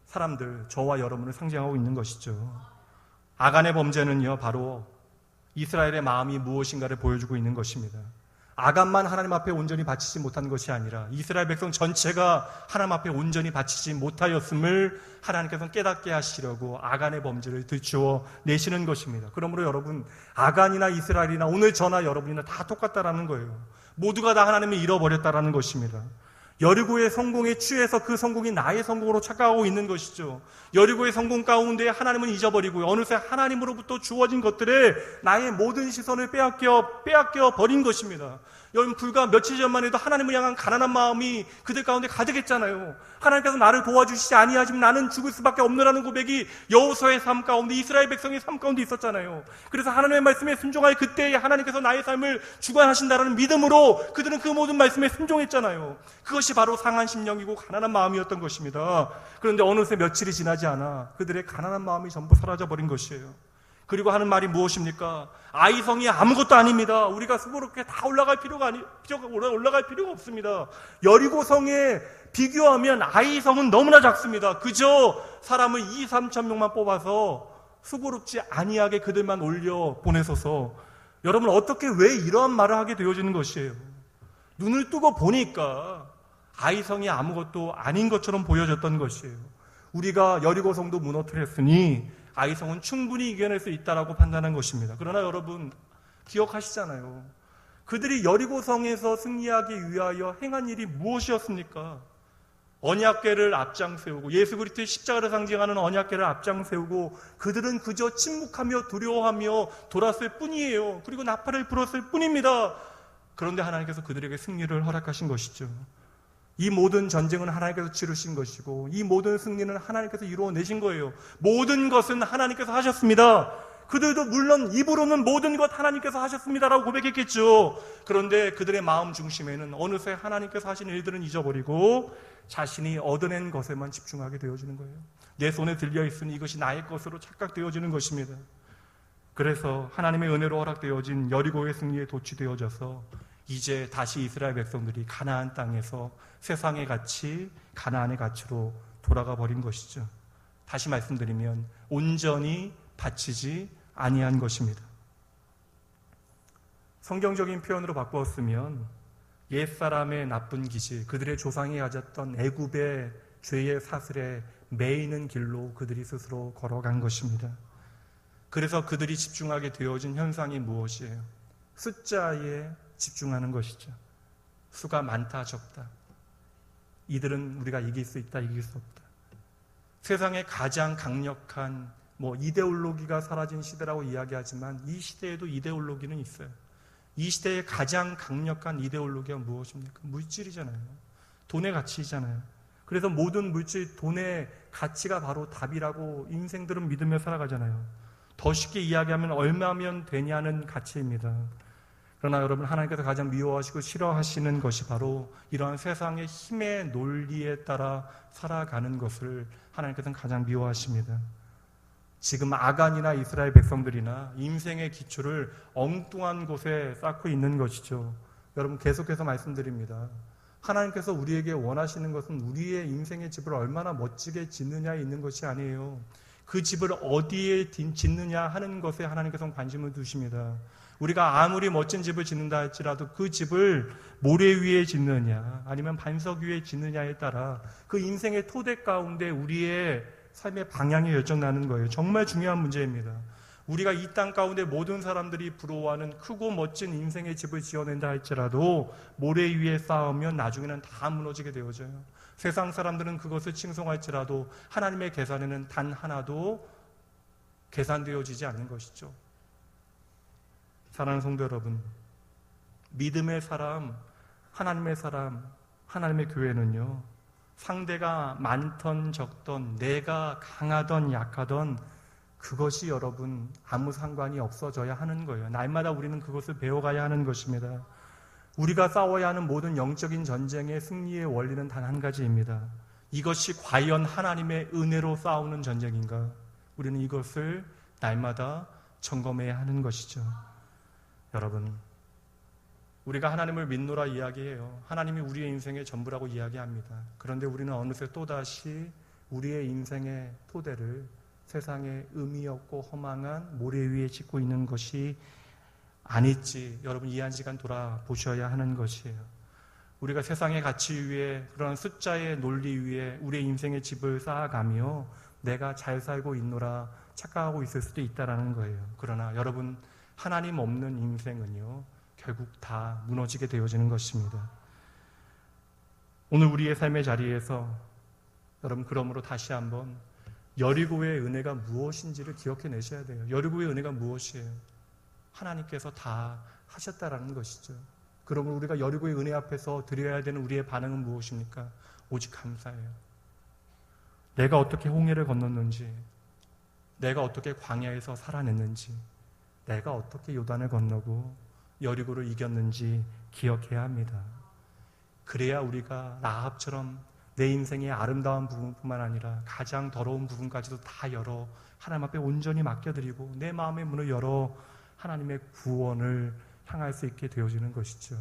사람들, 저와 여러분을 상징하고 있는 것이죠. 아간의 범죄는요, 바로 이스라엘의 마음이 무엇인가를 보여주고 있는 것입니다. 아간만 하나님 앞에 온전히 바치지 못한 것이 아니라 이스라엘 백성 전체가 하나님 앞에 온전히 바치지 못하였음을 하나님께서는 깨닫게 하시려고 아간의 범죄를 들추어 내시는 것입니다. 그러므로 여러분, 아간이나 이스라엘이나 오늘 저나 여러분이나 다 똑같다라는 거예요. 모두가 다 하나님을 잃어버렸다라는 것입니다. 여리고의 성공에 취해서 그 성공이 나의 성공으로 착각하고 있는 것이죠. 여리고의 성공 가운데 하나님은 잊어버리고 어느새 하나님으로부터 주어진 것들에 나의 모든 시선을 빼앗겨 버린 것입니다. 여러분, 불과 며칠 전만 해도 하나님을 향한 가난한 마음이 그들 가운데 가득했잖아요. 하나님께서 나를 도와주시지 아니하시면 나는 죽을 수밖에 없노라는 고백이 여호수아의 삶 가운데, 이스라엘 백성의 삶 가운데 있었잖아요. 그래서 하나님의 말씀에 순종할 그때에 하나님께서 나의 삶을 주관하신다는 믿음으로 그들은 그 모든 말씀에 순종했잖아요. 그것이 바로 상한 심령이고 가난한 마음이었던 것입니다. 그런데 어느새 며칠이 지나지 않아 그들의 가난한 마음이 전부 사라져버린 것이에요. 그리고 하는 말이 무엇입니까? 아이성이 아무것도 아닙니다. 우리가 수고롭게 다 올라갈 필요가 없습니다. 여리고성에 비교하면 아이성은 너무나 작습니다. 그저 사람을 2-3천 명만 뽑아서 수고롭지 아니하게 그들만 올려 보내소서. 여러분, 어떻게 왜 이러한 말을 하게 되어지는 것이에요? 눈을 뜨고 보니까 아이성이 아무것도 아닌 것처럼 보여졌던 것이에요. 우리가 여리고성도 무너뜨렸으니 아이성은 충분히 이겨낼 수 있다라고 판단한 것입니다. 그러나 여러분, 기억하시잖아요. 그들이 여리고성에서 승리하기 위하여 행한 일이 무엇이었습니까? 언약궤를 앞장세우고, 예수 그리스도의 십자가를 상징하는 언약궤를 앞장세우고 그들은 그저 침묵하며 두려워하며 돌았을 뿐이에요. 그리고 나팔을 불었을 뿐입니다. 그런데 하나님께서 그들에게 승리를 허락하신 것이죠. 이 모든 전쟁은 하나님께서 치르신 것이고 이 모든 승리는 하나님께서 이루어내신 거예요. 모든 것은 하나님께서 하셨습니다. 그들도 물론 입으로는 모든 것 하나님께서 하셨습니다라고 고백했겠죠. 그런데 그들의 마음 중심에는 어느새 하나님께서 하신 일들은 잊어버리고 자신이 얻어낸 것에만 집중하게 되어지는 거예요. 내 손에 들려있으니 이것이 나의 것으로 착각되어지는 것입니다. 그래서 하나님의 은혜로 허락되어진 여리고의 승리에 도취되어져서 이제 다시 이스라엘 백성들이 가나안 땅에서 세상의 가치, 가나안의 가치로 돌아가 버린 것이죠. 다시 말씀드리면 온전히 바치지 아니한 것입니다. 성경적인 표현으로 바꾸었으면 옛사람의 나쁜 기질, 그들의 조상이 가졌던 애굽의 죄의 사슬에 매이는 길로 그들이 스스로 걸어간 것입니다. 그래서 그들이 집중하게 되어진 현상이 무엇이에요? 숫자에 집중하는 것이죠. 수가 많다 적다, 이들은 우리가 이길 수 있다 이길 수 없다. 세상에 가장 강력한 이데올로기가 사라진 시대라고 이야기하지만 이 시대에도 이데올로기는 있어요. 이 시대의 가장 강력한 이데올로기가 무엇입니까? 물질이잖아요. 돈의 가치이잖아요. 그래서 모든 물질, 돈의 가치가 바로 답이라고 인생들은 믿으며 살아가잖아요. 더 쉽게 이야기하면 얼마면 되냐는 가치입니다. 그러나 여러분, 하나님께서 가장 미워하시고 싫어하시는 것이 바로 이러한 세상의 힘의 논리에 따라 살아가는 것을 하나님께서는 가장 미워하십니다. 지금 아간이나 이스라엘 백성들이나 인생의 기초를 엉뚱한 곳에 쌓고 있는 것이죠. 여러분, 계속해서 말씀드립니다. 하나님께서 우리에게 원하시는 것은 우리의 인생의 집을 얼마나 멋지게 짓느냐에 있는 것이 아니에요. 그 집을 어디에 짓느냐 하는 것에 하나님께서는 관심을 두십니다. 우리가 아무리 멋진 집을 짓는다 할지라도 그 집을 모래 위에 짓느냐 아니면 반석 위에 짓느냐에 따라 그 인생의 토대 가운데 우리의 삶의 방향이 결정나는 거예요. 정말 중요한 문제입니다. 우리가 이 땅 가운데 모든 사람들이 부러워하는 크고 멋진 인생의 집을 지어낸다 할지라도 모래 위에 쌓으면 나중에는 다 무너지게 되어져요. 세상 사람들은 그것을 칭송할지라도 하나님의 계산에는 단 하나도 계산되어지지 않는 것이죠. 사랑하는 성도 여러분, 믿음의 사람, 하나님의 사람, 하나님의 교회는요, 상대가 많던 적던, 내가 강하던 약하던 그것이 여러분 아무 상관이 없어져야 하는 거예요. 날마다 우리는 그것을 배워가야 하는 것입니다. 우리가 싸워야 하는 모든 영적인 전쟁의 승리의 원리는 단 한 가지입니다. 이것이 과연 하나님의 은혜로 싸우는 전쟁인가? 우리는 이것을 날마다 점검해야 하는 것이죠. 여러분, 우리가 하나님을 믿노라 이야기해요. 하나님이 우리의 인생의 전부라고 이야기합니다. 그런데 우리는 어느새 또다시 우리의 인생의 토대를 세상의 의미 없고 허망한 모래 위에 짓고 있는 것이 아닐지 여러분 이 한 시간 돌아보셔야 하는 것이에요. 우리가 세상의 가치 위에 그런 숫자의 논리 위에 우리의 인생의 집을 쌓아가며 내가 잘 살고 있노라 착각하고 있을 수도 있다라는 거예요. 그러나 여러분 하나님 없는 인생은요 결국 다 무너지게 되어지는 것입니다. 오늘 우리의 삶의 자리에서 여러분 그러므로 다시 한번 여리고의 은혜가 무엇인지를 기억해내셔야 돼요. 여리고의 은혜가 무엇이에요? 하나님께서 다 하셨다라는 것이죠. 그러므로 우리가 여리고의 은혜 앞에서 드려야 되는 우리의 반응은 무엇입니까? 오직 감사해요. 내가 어떻게 홍해를 건넜는지, 내가 어떻게 광야에서 살아냈는지, 내가 어떻게 요단을 건너고 여리고를 이겼는지 기억해야 합니다. 그래야 우리가 라합처럼 내 인생의 아름다운 부분뿐만 아니라 가장 더러운 부분까지도 다 열어 하나님 앞에 온전히 맡겨드리고 내 마음의 문을 열어 하나님의 구원을 향할 수 있게 되어지는 것이죠.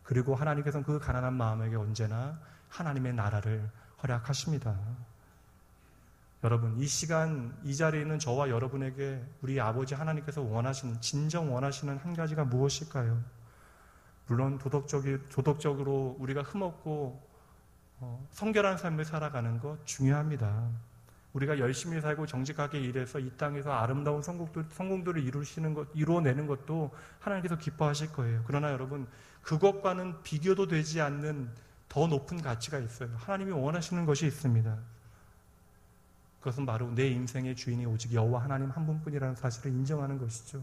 그리고 하나님께서는 그 가난한 마음에게 언제나 하나님의 나라를 허락하십니다. 여러분 이 시간 이 자리에 있는 저와 여러분에게 우리 아버지 하나님께서 원하시는 진정 원하시는 한 가지가 무엇일까요? 물론 도덕적으로 우리가 흠없고 성결한 삶을 살아가는 것 중요합니다. 우리가 열심히 살고 정직하게 일해서 이 땅에서 아름다운 성공들을 이루어내는 것도 하나님께서 기뻐하실 거예요. 그러나 여러분 그것과는 비교도 되지 않는 더 높은 가치가 있어요. 하나님이 원하시는 것이 있습니다. 그것은 바로 내 인생의 주인이 오직 여호와 하나님 한 분뿐이라는 사실을 인정하는 것이죠.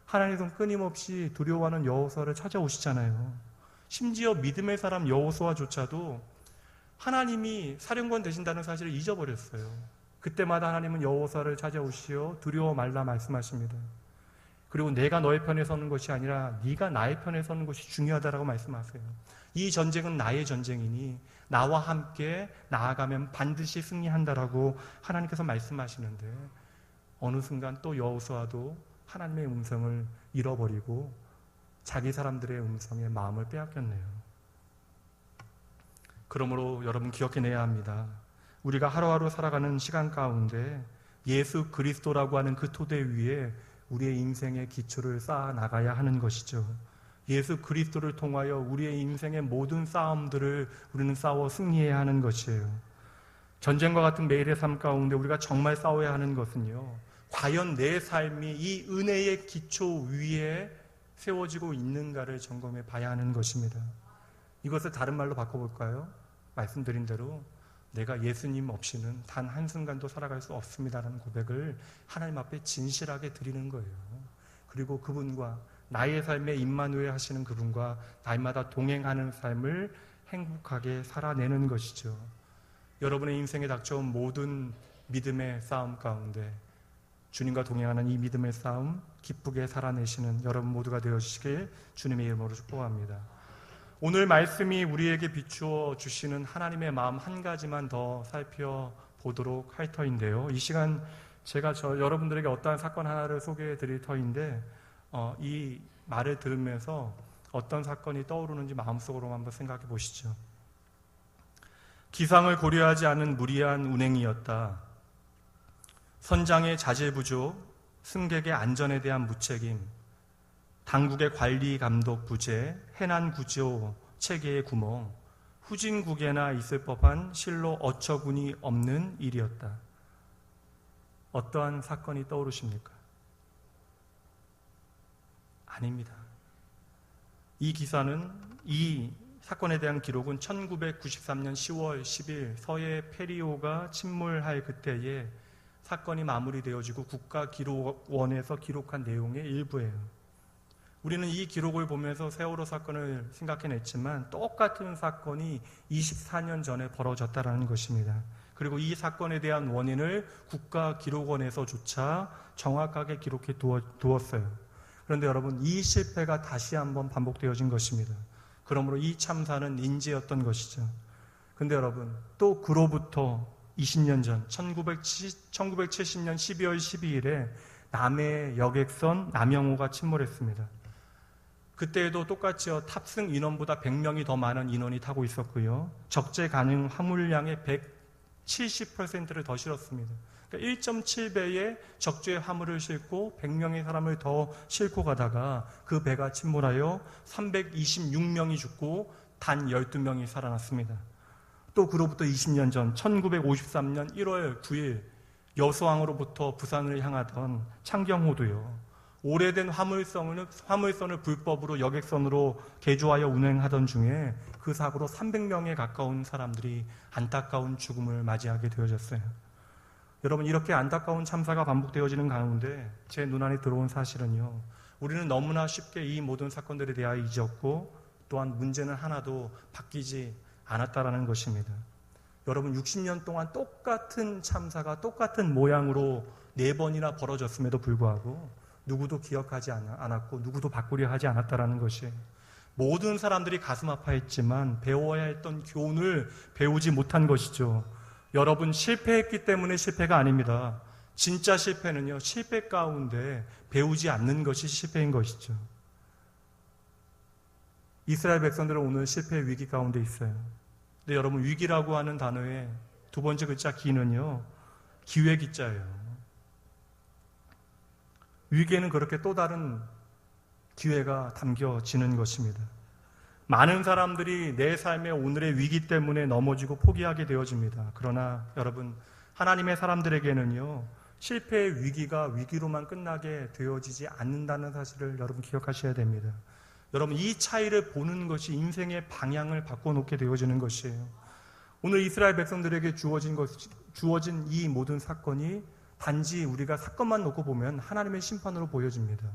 하나님은 끊임없이 두려워하는 여호수아를 찾아오시잖아요. 심지어 믿음의 사람 여호수아조차도 하나님이 사령관 되신다는 사실을 잊어버렸어요. 그때마다 하나님은 여호수아를 찾아오시어 두려워 말라 말씀하십니다. 그리고 내가 너의 편에 서는 것이 아니라 네가 나의 편에 서는 것이 중요하다라고 말씀하세요. 이 전쟁은 나의 전쟁이니 나와 함께 나아가면 반드시 승리한다라고 하나님께서 말씀하시는데 어느 순간 또 여호수아도 하나님의 음성을 잃어버리고 자기 사람들의 음성에 마음을 빼앗겼네요. 그러므로 여러분 기억해내야 합니다. 우리가 하루하루 살아가는 시간 가운데 예수 그리스도라고 하는 그 토대 위에 우리의 인생의 기초를 쌓아 나가야 하는 것이죠. 예수 그리스도를 통하여 우리의 인생의 모든 싸움들을 우리는 싸워 승리해야 하는 것이에요. 전쟁과 같은 매일의 삶 가운데 우리가 정말 싸워야 하는 것은요, 과연 내 삶이 이 은혜의 기초 위에 세워지고 있는가를 점검해 봐야 하는 것입니다. 이것을 다른 말로 바꿔볼까요? 말씀드린 대로 내가 예수님 없이는 단 한순간도 살아갈 수 없습니다라는 고백을 하나님 앞에 진실하게 드리는 거예요. 그리고 그분과 나의 삶에 임마누엘 하시는 그분과 날마다 동행하는 삶을 행복하게 살아내는 것이죠. 여러분의 인생에 닥쳐온 모든 믿음의 싸움 가운데 주님과 동행하는 이 믿음의 싸움 기쁘게 살아내시는 여러분 모두가 되어주시길 주님의 이름으로 축복합니다. 오늘 말씀이 우리에게 비추어 주시는 하나님의 마음 한 가지만 더 살펴보도록 할 터인데요. 이 시간 제가 여러분들에게 어떠한 사건 하나를 소개해 드릴 터인데 이 말을 들으면서 어떤 사건이 떠오르는지 마음속으로 한번 생각해 보시죠. 기상을 고려하지 않은 무리한 운행이었다. 선장의 자질 부족, 승객의 안전에 대한 무책임, 당국의 관리 감독 부재, 해난 구조 체계의 구멍, 후진국에나 있을 법한 실로 어처구니 없는 일이었다. 어떠한 사건이 떠오르십니까? 아닙니다. 이 기사는 이 사건에 대한 기록은 1993년 10월 10일 서해 페리오가 침몰할 그때에 사건이 마무리되어지고 국가기록원에서 기록한 내용의 일부예요. 우리는 이 기록을 보면서 세월호 사건을 생각해냈지만 똑같은 사건이 24년 전에 벌어졌다는 것입니다. 그리고 이 사건에 대한 원인을 국가기록원에서조차 정확하게 기록해 두었어요. 그런데 여러분, 이 실패가 다시 한번 반복되어진 것입니다. 그러므로 이 참사는 인재였던 것이죠. 그런데 여러분, 또 그로부터 20년 전 1970년 12월 12일에 남해 여객선 남영호가 침몰했습니다. 그때에도 똑같이요, 탑승 인원보다 100명이 더 많은 인원이 타고 있었고요, 적재 가능 화물량의 170%를 더 실었습니다. 그러니까 1.7배의 적주의 화물을 싣고 100명의 사람을 더 싣고 가다가 그 배가 침몰하여 326명이 죽고 단 12명이 살아났습니다. 또 그로부터 20년 전 1953년 1월 9일 여수항으로부터 부산을 향하던 창경호도요. 오래된 화물선을 불법으로 여객선으로 개조하여 운행하던 중에 그 사고로 300명에 가까운 사람들이 안타까운 죽음을 맞이하게 되어졌어요. 여러분, 이렇게 안타까운 참사가 반복되어지는 가운데 제 눈안에 들어온 사실은요, 우리는 너무나 쉽게 이 모든 사건들에 대하여 잊었고 또한 문제는 하나도 바뀌지 않았다라는 것입니다. 여러분, 60년 동안 똑같은 참사가 똑같은 모양으로 4번이나 벌어졌음에도 불구하고 누구도 기억하지 않았고 누구도 바꾸려 하지 않았다라는 것이, 모든 사람들이 가슴 아파했지만 배워야 했던 교훈을 배우지 못한 것이죠. 여러분, 실패했기 때문에 실패가 아닙니다. 진짜 실패는요, 실패 가운데 배우지 않는 것이 실패인 것이죠. 이스라엘 백성들은 오늘 실패의 위기 가운데 있어요. 근데 여러분, 위기라고 하는 단어의 두 번째 글자 기는요, 기회 기자예요. 위기에는 그렇게 또 다른 기회가 담겨지는 것입니다. 많은 사람들이 내 삶의 오늘의 위기 때문에 넘어지고 포기하게 되어집니다. 그러나 여러분, 하나님의 사람들에게는요, 실패의 위기가 위기로만 끝나게 되어지지 않는다는 사실을 여러분 기억하셔야 됩니다. 여러분, 이 차이를 보는 것이 인생의 방향을 바꿔놓게 되어지는 것이에요. 오늘 이스라엘 백성들에게 주어진 이 모든 사건이 단지 우리가 사건만 놓고 보면 하나님의 심판으로 보여집니다.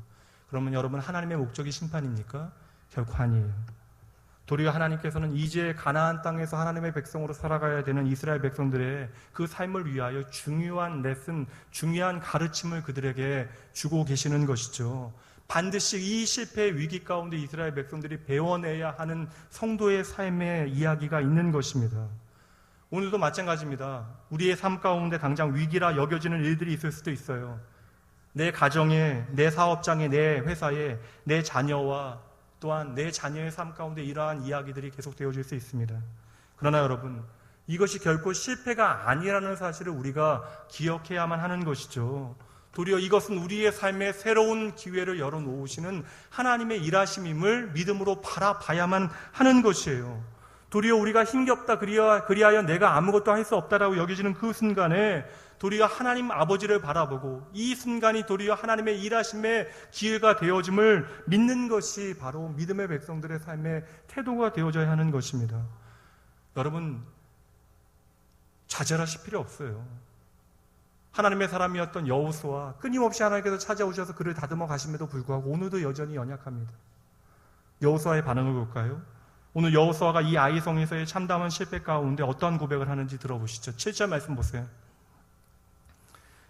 그러면 여러분, 하나님의 목적이 심판입니까? 결코 아니에요. 도리어 하나님께서는 이제 가나안 땅에서 하나님의 백성으로 살아가야 되는 이스라엘 백성들의 그 삶을 위하여 중요한 레슨, 중요한 가르침을 그들에게 주고 계시는 것이죠. 반드시 이 실패의 위기 가운데 이스라엘 백성들이 배워내야 하는 성도의 삶의 이야기가 있는 것입니다. 오늘도 마찬가지입니다. 우리의 삶 가운데 당장 위기라 여겨지는 일들이 있을 수도 있어요. 내 가정에, 내 사업장에, 내 회사에, 내 자녀와 또한 내 자녀의 삶 가운데 이러한 이야기들이 계속되어질 수 있습니다. 그러나 여러분, 이것이 결코 실패가 아니라는 사실을 우리가 기억해야만 하는 것이죠. 도리어 이것은 우리의 삶에 새로운 기회를 열어놓으시는 하나님의 일하심임을 믿음으로 바라봐야만 하는 것이에요. 도리어 우리가 힘겹다, 그리하여 내가 아무것도 할 수 없다라고 여겨지는 그 순간에 도리어 하나님 아버지를 바라보고 이 순간이 도리어 하나님의 일하심의 기회가 되어짐을 믿는 것이 바로 믿음의 백성들의 삶의 태도가 되어져야 하는 것입니다. 여러분, 좌절하실 필요 없어요. 하나님의 사람이었던 여호수아, 끊임없이 하나님께서 찾아오셔서 그를 다듬어 가심에도 불구하고 오늘도 여전히 연약합니다. 여호수아의 반응을 볼까요? 오늘 여호수아가 이 아이성에서의 참담한 실패 가운데 어떠한 고백을 하는지 들어보시죠. 7절 말씀 보세요.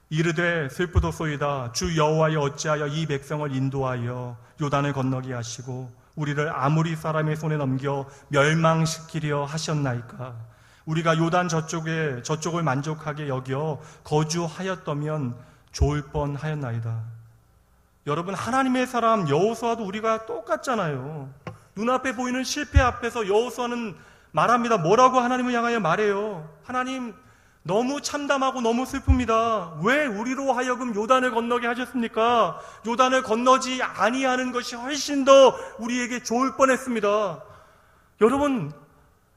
이르되 슬프도소이다. 주 여호와여, 어찌하여 이 백성을 인도하여 요단을 건너게 하시고 우리를 아모리 사람의 손에 넘겨 멸망시키려 하셨나이까. 우리가 요단 저쪽을 만족하게 여겨 거주하였다면 좋을 뻔하였나이다. 여러분, 하나님의 사람 여호수아도 우리가 똑같잖아요. 눈앞에 보이는 실패 앞에서 여호수아는 말합니다. 뭐라고 하나님을 향하여 말해요? 하나님, 너무 참담하고 너무 슬픕니다. 왜 우리로 하여금 요단을 건너게 하셨습니까? 요단을 건너지 아니하는 것이 훨씬 더 우리에게 좋을 뻔했습니다. 여러분,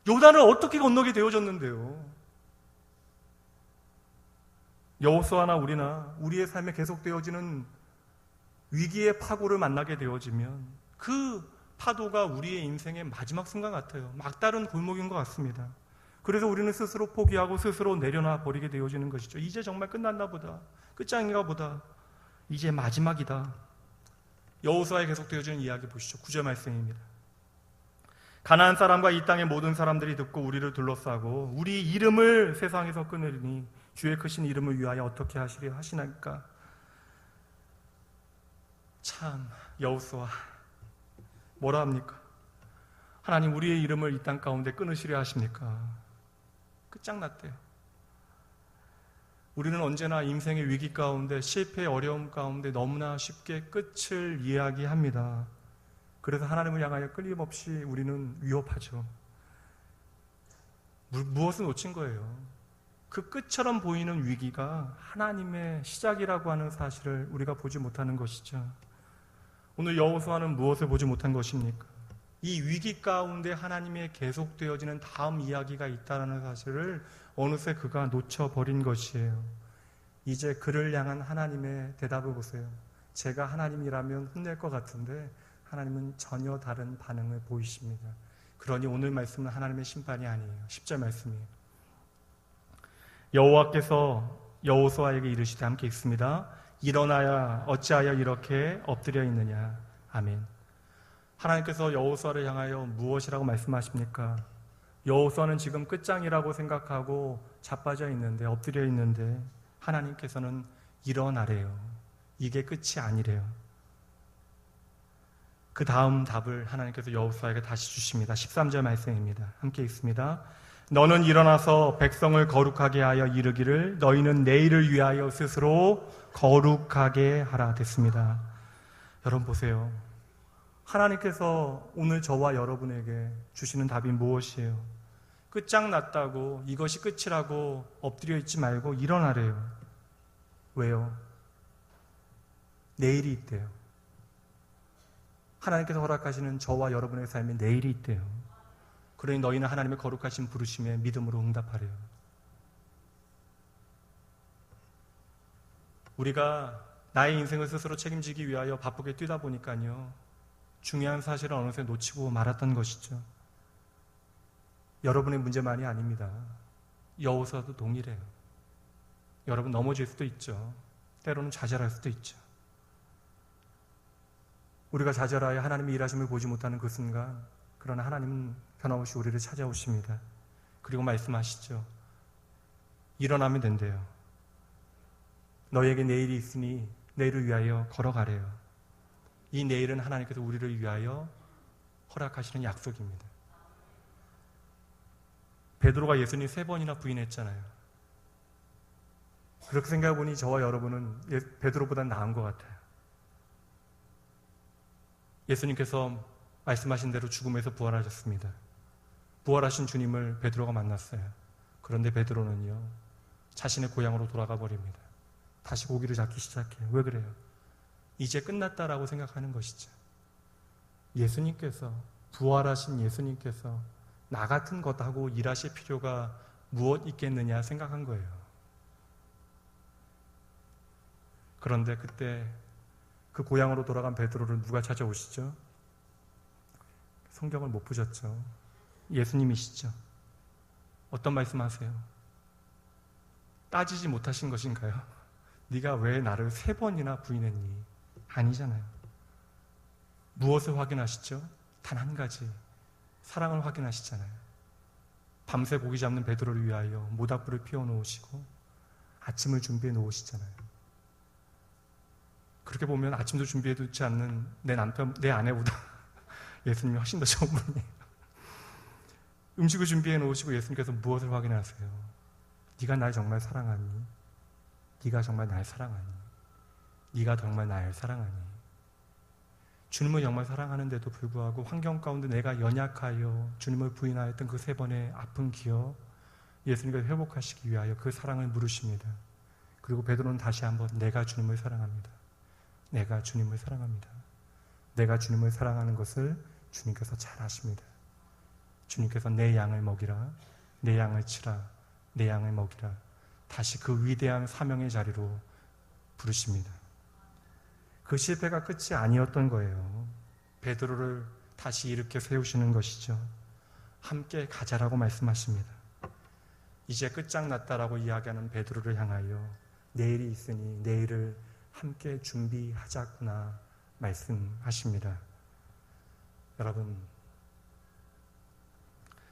요단을 어떻게 건너게 되어졌는데요? 여호수아나 우리나 우리의 삶에 계속되어지는 위기의 파고를 만나게 되어지면 그 파도가 우리의 인생의 마지막 순간 같아요. 막다른 골목인 것 같습니다. 그래서 우리는 스스로 포기하고 스스로 내려놔 버리게 되어지는 것이죠. 이제 정말 끝났나 보다. 끝장인가 보다. 이제 마지막이다. 여호수아에 계속되어지는 이야기 보시죠. 9절 말씀입니다. 가나안 사람과 이 땅의 모든 사람들이 듣고 우리를 둘러싸고 우리 이름을 세상에서 끊으리니 주의 크신 이름을 위하여 어떻게 하시려 하시나이까. 참, 여호수아 뭐라 합니까? 하나님, 우리의 이름을 이 땅 가운데 끊으시려 하십니까? 끝장났대요. 우리는 언제나 인생의 위기 가운데, 실패의 어려움 가운데 너무나 쉽게 끝을 이야기합니다. 그래서 하나님을 향하여 끊임없이 우리는 위협하죠. 무엇을 놓친 거예요? 그 끝처럼 보이는 위기가 하나님의 시작이라고 하는 사실을 우리가 보지 못하는 것이죠. 오늘 여호수아는 무엇을 보지 못한 것입니까? 이 위기 가운데 하나님의 계속되어지는 다음 이야기가 있다는 사실을 어느새 그가 놓쳐버린 것이에요. 이제 그를 향한 하나님의 대답을 보세요. 제가 하나님이라면 혼낼 것 같은데 하나님은 전혀 다른 반응을 보이십니다. 그러니 오늘 말씀은 하나님의 심판이 아니에요. 10절 말씀이에요. 여호와께서 여호수아에게 이르시되 함께 읽습니다. 일어나야 어찌하여 이렇게 엎드려 있느냐. 아멘. 하나님께서 여호수아를 향하여 무엇이라고 말씀하십니까? 여호수아는 지금 끝장이라고 생각하고 자빠져 있는데, 엎드려 있는데 하나님께서는 일어나래요. 이게 끝이 아니래요. 그 다음 답을 하나님께서 여호수아에게 다시 주십니다. 13절 말씀입니다. 함께 읽습니다. 너는 일어나서 백성을 거룩하게 하여 이르기를 너희는 내일을 위하여 스스로 거룩하게 하라. 됐습니다. 여러분 보세요. 하나님께서 오늘 저와 여러분에게 주시는 답이 무엇이에요? 끝장났다고, 이것이 끝이라고 엎드려 있지 말고 일어나래요. 왜요? 내일이 있대요. 하나님께서 허락하시는 저와 여러분의 삶에 내일이 있대요. 그러니 너희는 하나님의 거룩하신 부르심에 믿음으로 응답하래요. 우리가 나의 인생을 스스로 책임지기 위하여 바쁘게 뛰다 보니까요, 중요한 사실을 어느새 놓치고 말았던 것이죠. 여러분의 문제만이 아닙니다. 여호수아도 동일해요. 여러분 넘어질 수도 있죠. 때로는 좌절할 수도 있죠. 우리가 좌절하여 하나님의 일하심을 보지 못하는 그 순간, 그러나 하나님은 변함없이 우리를 찾아오십니다. 그리고 말씀하시죠. 일어나면 된대요. 너희에게 내일이 있으니 내일을 위하여 걸어가래요. 이 내일은 하나님께서 우리를 위하여 허락하시는 약속입니다. 베드로가 예수님 3번이나 부인했잖아요. 그렇게 생각해보니 저와 여러분은 베드로보다 나은 것 같아요. 예수님께서 말씀하신 대로 죽음에서 부활하셨습니다. 부활하신 주님을 베드로가 만났어요. 그런데 베드로는요, 자신의 고향으로 돌아가 버립니다. 다시 고기를 잡기 시작해요. 왜 그래요? 이제 끝났다라고 생각하는 것이죠. 예수님께서, 부활하신 예수님께서 나 같은 것 하고 일하실 필요가 무엇 있겠느냐 생각한 거예요. 그런데 그때 그 고향으로 돌아간 베드로를 누가 찾아오시죠? 성경을 못 보셨죠? 예수님이시죠? 어떤 말씀하세요? 따지지 못하신 것인가요? 네가 왜 나를 3번이나 부인했니? 아니잖아요. 무엇을 확인하시죠? 단 한 가지, 사랑을 확인하시잖아요. 밤새 고기 잡는 베드로를 위하여 모닥불을 피워놓으시고 아침을 준비해 놓으시잖아요. 그렇게 보면 아침도 준비해두지 않는 내 남편, 내 아내보다 예수님이 훨씬 더 좋은 분이에요. 음식을 준비해 놓으시고 예수님께서 무엇을 확인하세요? 네가 날 정말 사랑하니? 네가 정말 날 사랑하니? 네가 정말 날 사랑하니? 주님을 정말 사랑하는데도 불구하고 환경 가운데 내가 연약하여 주님을 부인하였던 그 3번의 아픈 기억, 예수님께서 회복하시기 위하여 그 사랑을 물으십니다. 그리고 베드로는 다시 한번 내가 주님을 사랑합니다. 내가 주님을 사랑합니다. 내가 주님을 사랑하는 것을 주님께서 잘 아십니다. 주님께서 내 양을 먹이라, 내 양을 치라, 내 양을 먹이라, 다시 그 위대한 사명의 자리로 부르십니다. 그 실패가 끝이 아니었던 거예요. 베드로를 다시 일으켜 세우시는 것이죠. 함께 가자라고 말씀하십니다. 이제 끝장났다라고 이야기하는 베드로를 향하여 내일이 있으니 내일을 함께 준비하자꾸나 말씀하십니다. 여러분,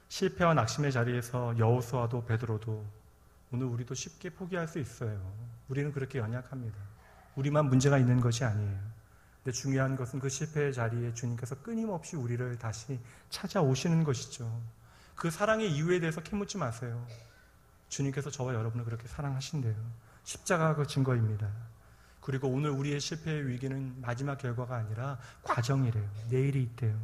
실패와 낙심의 자리에서 여호수아도 베드로도 오늘 우리도 쉽게 포기할 수 있어요. 우리는 그렇게 연약합니다. 우리만 문제가 있는 것이 아니에요. 근데 중요한 것은 그 실패의 자리에 주님께서 끊임없이 우리를 다시 찾아오시는 것이죠. 그 사랑의 이유에 대해서 캐묻지 마세요. 주님께서 저와 여러분을 그렇게 사랑하신대요. 십자가가 그 증거입니다. 그리고 오늘 우리의 실패의 위기는 마지막 결과가 아니라 과정이래요. 내일이 있대요.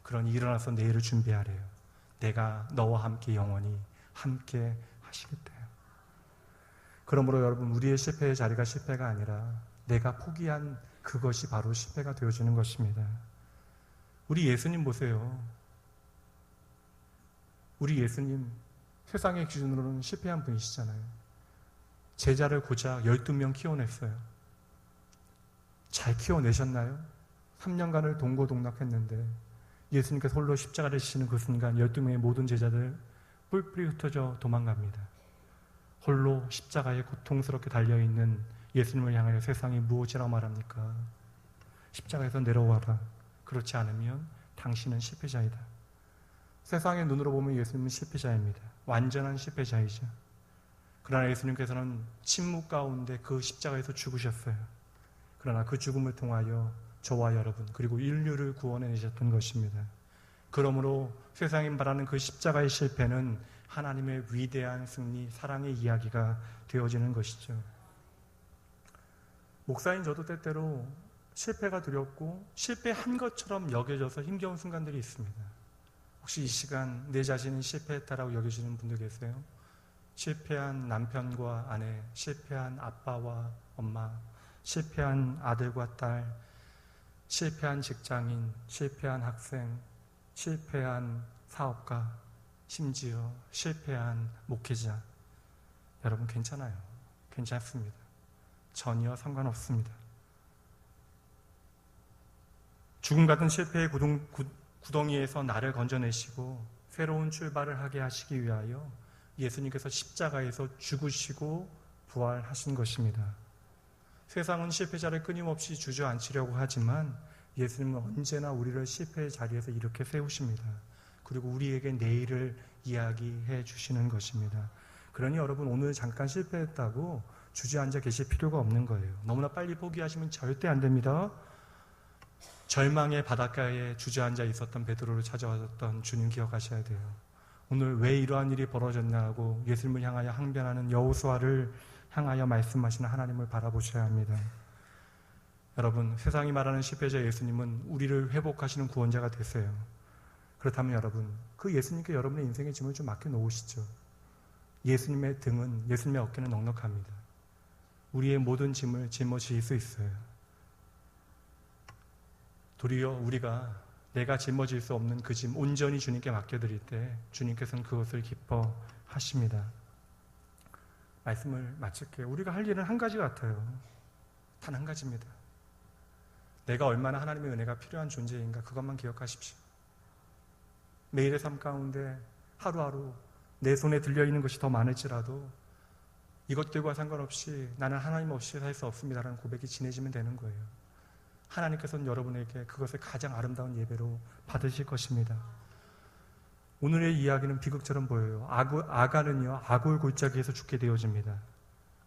그러니 일어나서 내일을 준비하래요. 내가 너와 함께 영원히 함께 하시겠대요. 그러므로 여러분, 우리의 실패의 자리가 실패가 아니라 내가 포기한 그것이 바로 실패가 되어지는 것입니다. 우리 예수님 보세요. 우리 예수님 세상의 기준으로는 실패한 분이시잖아요. 제자를 고작 12명 키워냈어요. 잘 키워내셨나요? 3년간을 동고동락했는데 예수님께서 홀로 십자가를 지시는 그 순간 12명의 모든 제자들 뿔뿔이 흩어져 도망갑니다. 홀로 십자가에 고통스럽게 달려있는 예수님을 향하여 세상이 무엇이라고 말합니까? 십자가에서 내려와라. 그렇지 않으면 당신은 실패자이다. 세상의 눈으로 보면 예수님은 실패자입니다. 완전한 실패자이죠. 그러나 예수님께서는 침묵 가운데 그 십자가에서 죽으셨어요. 그러나 그 죽음을 통하여 저와 여러분 그리고 인류를 구원해내셨던 것입니다. 그러므로 세상이 말하는 그 십자가의 실패는 하나님의 위대한 승리, 사랑의 이야기가 되어지는 것이죠. 목사인 저도 때때로 실패가 두렵고 실패한 것처럼 여겨져서 힘겨운 순간들이 있습니다. 혹시 이 시간 내 자신이 실패했다라고 여겨지는 분들 계세요? 실패한 남편과 아내, 실패한 아빠와 엄마, 실패한 아들과 딸, 실패한 직장인, 실패한 학생, 실패한 사업가, 심지어 실패한 목회자. 여러분 괜찮아요. 괜찮습니다. 전혀 상관없습니다. 죽음 같은 실패의 구덩이에서 나를 건져내시고 새로운 출발을 하게 하시기 위하여 예수님께서 십자가에서 죽으시고 부활하신 것입니다. 세상은 실패자를 끊임없이 주저앉히려고 하지만 예수님은 언제나 우리를 실패의 자리에서 이렇게 세우십니다. 그리고 우리에게 내일을 이야기해 주시는 것입니다. 그러니 여러분, 오늘 잠깐 실패했다고 주저앉아 계실 필요가 없는 거예요. 너무나 빨리 포기하시면 절대 안 됩니다. 절망의 바닷가에 주저앉아 있었던 베드로를 찾아왔던 주님 기억하셔야 돼요. 오늘 왜 이러한 일이 벌어졌냐고 예수님을 향하여 항변하는 여호수아를 향하여 말씀하시는 하나님을 바라보셔야 합니다. 여러분, 세상이 말하는 실패자 예수님은 우리를 회복하시는 구원자가 되세요. 그렇다면 여러분, 그 예수님께 여러분의 인생의 짐을 좀 맡겨놓으시죠. 예수님의 등은, 예수님의 어깨는 넉넉합니다. 우리의 모든 짐을 짊어질 수 있어요. 도리어 우리가 내가 짊어질 수 없는 그 짐 온전히 주님께 맡겨드릴 때 주님께서는 그것을 기뻐하십니다. 말씀을 마칠게요. 우리가 할 일은 한 가지 같아요. 단 한 가지입니다. 내가 얼마나 하나님의 은혜가 필요한 존재인가, 그것만 기억하십시오. 매일의 삶 가운데 하루하루 내 손에 들려있는 것이 더 많을지라도 이것들과 상관없이 나는 하나님 없이 살 수 없습니다라는 고백이 진해지면 되는 거예요. 하나님께서는 여러분에게 그것을 가장 아름다운 예배로 받으실 것입니다. 오늘의 이야기는 비극처럼 보여요. 아간은요, 아골 골짜기에서 죽게 되어집니다.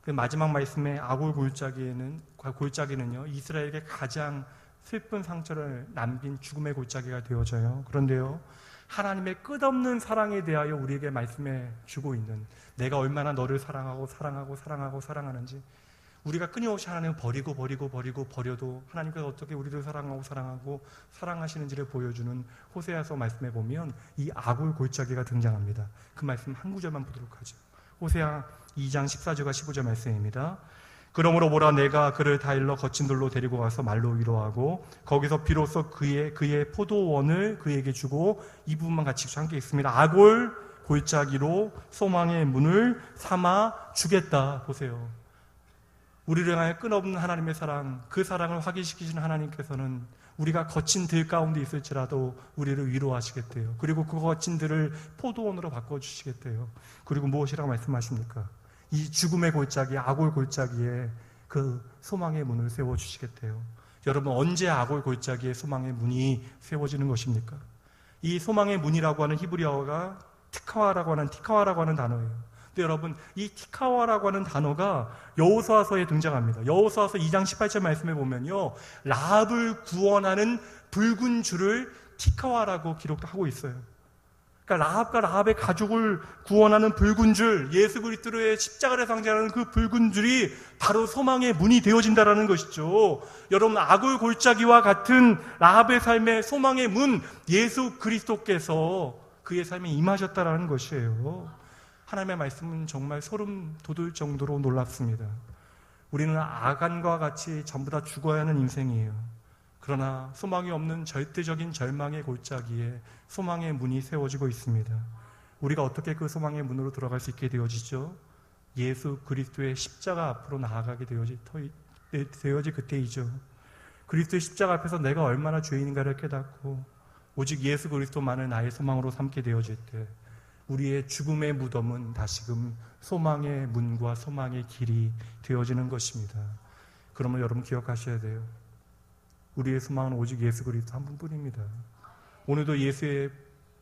그 마지막 말씀에 아골 골짜기는요, 이스라엘에게 가장 슬픈 상처를 남긴 죽음의 골짜기가 되어져요. 그런데요, 하나님의 끝없는 사랑에 대하여 우리에게 말씀해 주고 있는, 내가 얼마나 너를 사랑하는지, 우리가 끊임없이 하나님을 버려도 하나님께서 어떻게 우리를 사랑하시는지를 보여주는 호세아서 말씀에 보면 이 아골 골짜기가 등장합니다. 그 말씀 한 구절만 보도록 하죠. 호세아 2장 14절과 15절 말씀입니다. 그러므로 보라, 내가 그를 다 일러 거친 돌로 데리고 가서 말로 위로하고 거기서 비로소 그의 포도원을 그에게 주고, 이 부분만 같이 함께 있습니다. 아골 골짜기로 소망의 문을 삼아 주겠다. 보세요. 우리를 향해 끝없는 하나님의 사랑, 그 사랑을 확인시키시는 하나님께서는 우리가 거친 들 가운데 있을지라도 우리를 위로하시겠대요. 그리고 그 거친 들을 포도원으로 바꿔주시겠대요. 그리고 무엇이라고 말씀하십니까? 이 죽음의 골짜기, 아골 골짜기에 그 소망의 문을 세워주시겠대요. 여러분, 언제 아골 골짜기에 소망의 문이 세워지는 것입니까? 이 소망의 문이라고 하는 히브리어가 티카와라고 하는 단어예요. 근데 여러분, 이 티카와라고 하는 단어가 여호수아서에 등장합니다. 여호수아서 2장 18절 말씀에 보면요, 라합을 구원하는 붉은 줄을 티카와라고 기록하고 있어요. 그러니까 라합과 라합의 가족을 구원하는 붉은 줄, 예수 그리스도의 십자가를 상징하는 그 붉은 줄이 바로 소망의 문이 되어진다라는 것이죠. 여러분, 아골 골짜기와 같은 라합의 삶의 소망의 문, 예수 그리스도께서 그의 삶에 임하셨다라는 것이에요. 하나님의 말씀은 정말 소름 돋을 정도로 놀랍습니다. 우리는 아간과 같이 전부 다 죽어야 하는 인생이에요. 그러나 소망이 없는 절대적인 절망의 골짜기에 소망의 문이 세워지고 있습니다. 우리가 어떻게 그 소망의 문으로 들어갈 수 있게 되어지죠? 예수 그리스도의 십자가 앞으로 나아가게 되어지 그때이죠. 그리스도의 십자가 앞에서 내가 얼마나 죄인인가를 깨닫고 오직 예수 그리스도만을 나의 소망으로 삼게 되어질 때 우리의 죽음의 무덤은 다시금 소망의 문과 소망의 길이 되어지는 것입니다. 그러면 여러분 기억하셔야 돼요. 우리의 소망은 오직 예수 그리스도 한 분뿐입니다. 오늘도 예수의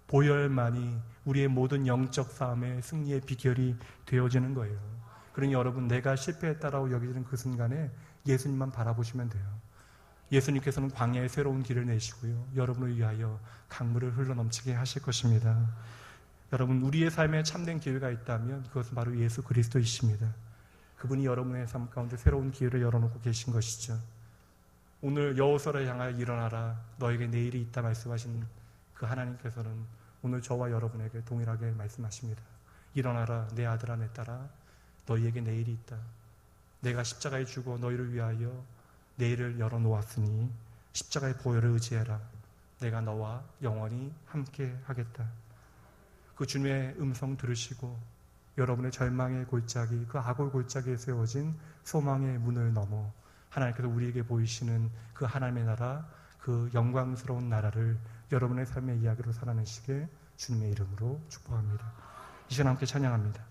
보혈만이 우리의 모든 영적 싸움의 승리의 비결이 되어지는 거예요. 그러니 여러분, 내가 실패했다라고 여기지는 그 순간에 예수님만 바라보시면 돼요. 예수님께서는 광야에 새로운 길을 내시고요, 여러분을 위하여 강물을 흘러넘치게 하실 것입니다. 여러분, 우리의 삶에 참된 기회가 있다면 그것은 바로 예수 그리스도이십니다. 그분이 여러분의 삶 가운데 새로운 기회를 열어놓고 계신 것이죠. 오늘 여호수아를 향하여 일어나라, 너에게 내일이 있다 말씀하신 그 하나님께서는 오늘 저와 여러분에게 동일하게 말씀하십니다. 일어나라, 내 아들아, 내 딸아, 너희에게 내일이 있다. 내가 십자가에 죽어 너희를 위하여 내일을 열어놓았으니 십자가의 보혈을 의지해라. 내가 너와 영원히 함께 하겠다. 그 주님의 음성 들으시고 여러분의 절망의 골짜기, 그 악올 골짜기에 세워진 소망의 문을 넘어 하나님께서 우리에게 보이시는 그 하나님의 나라, 그 영광스러운 나라를 여러분의 삶의 이야기로 살아내시게 주님의 이름으로 축복합니다. 이 시간 함께 찬양합니다.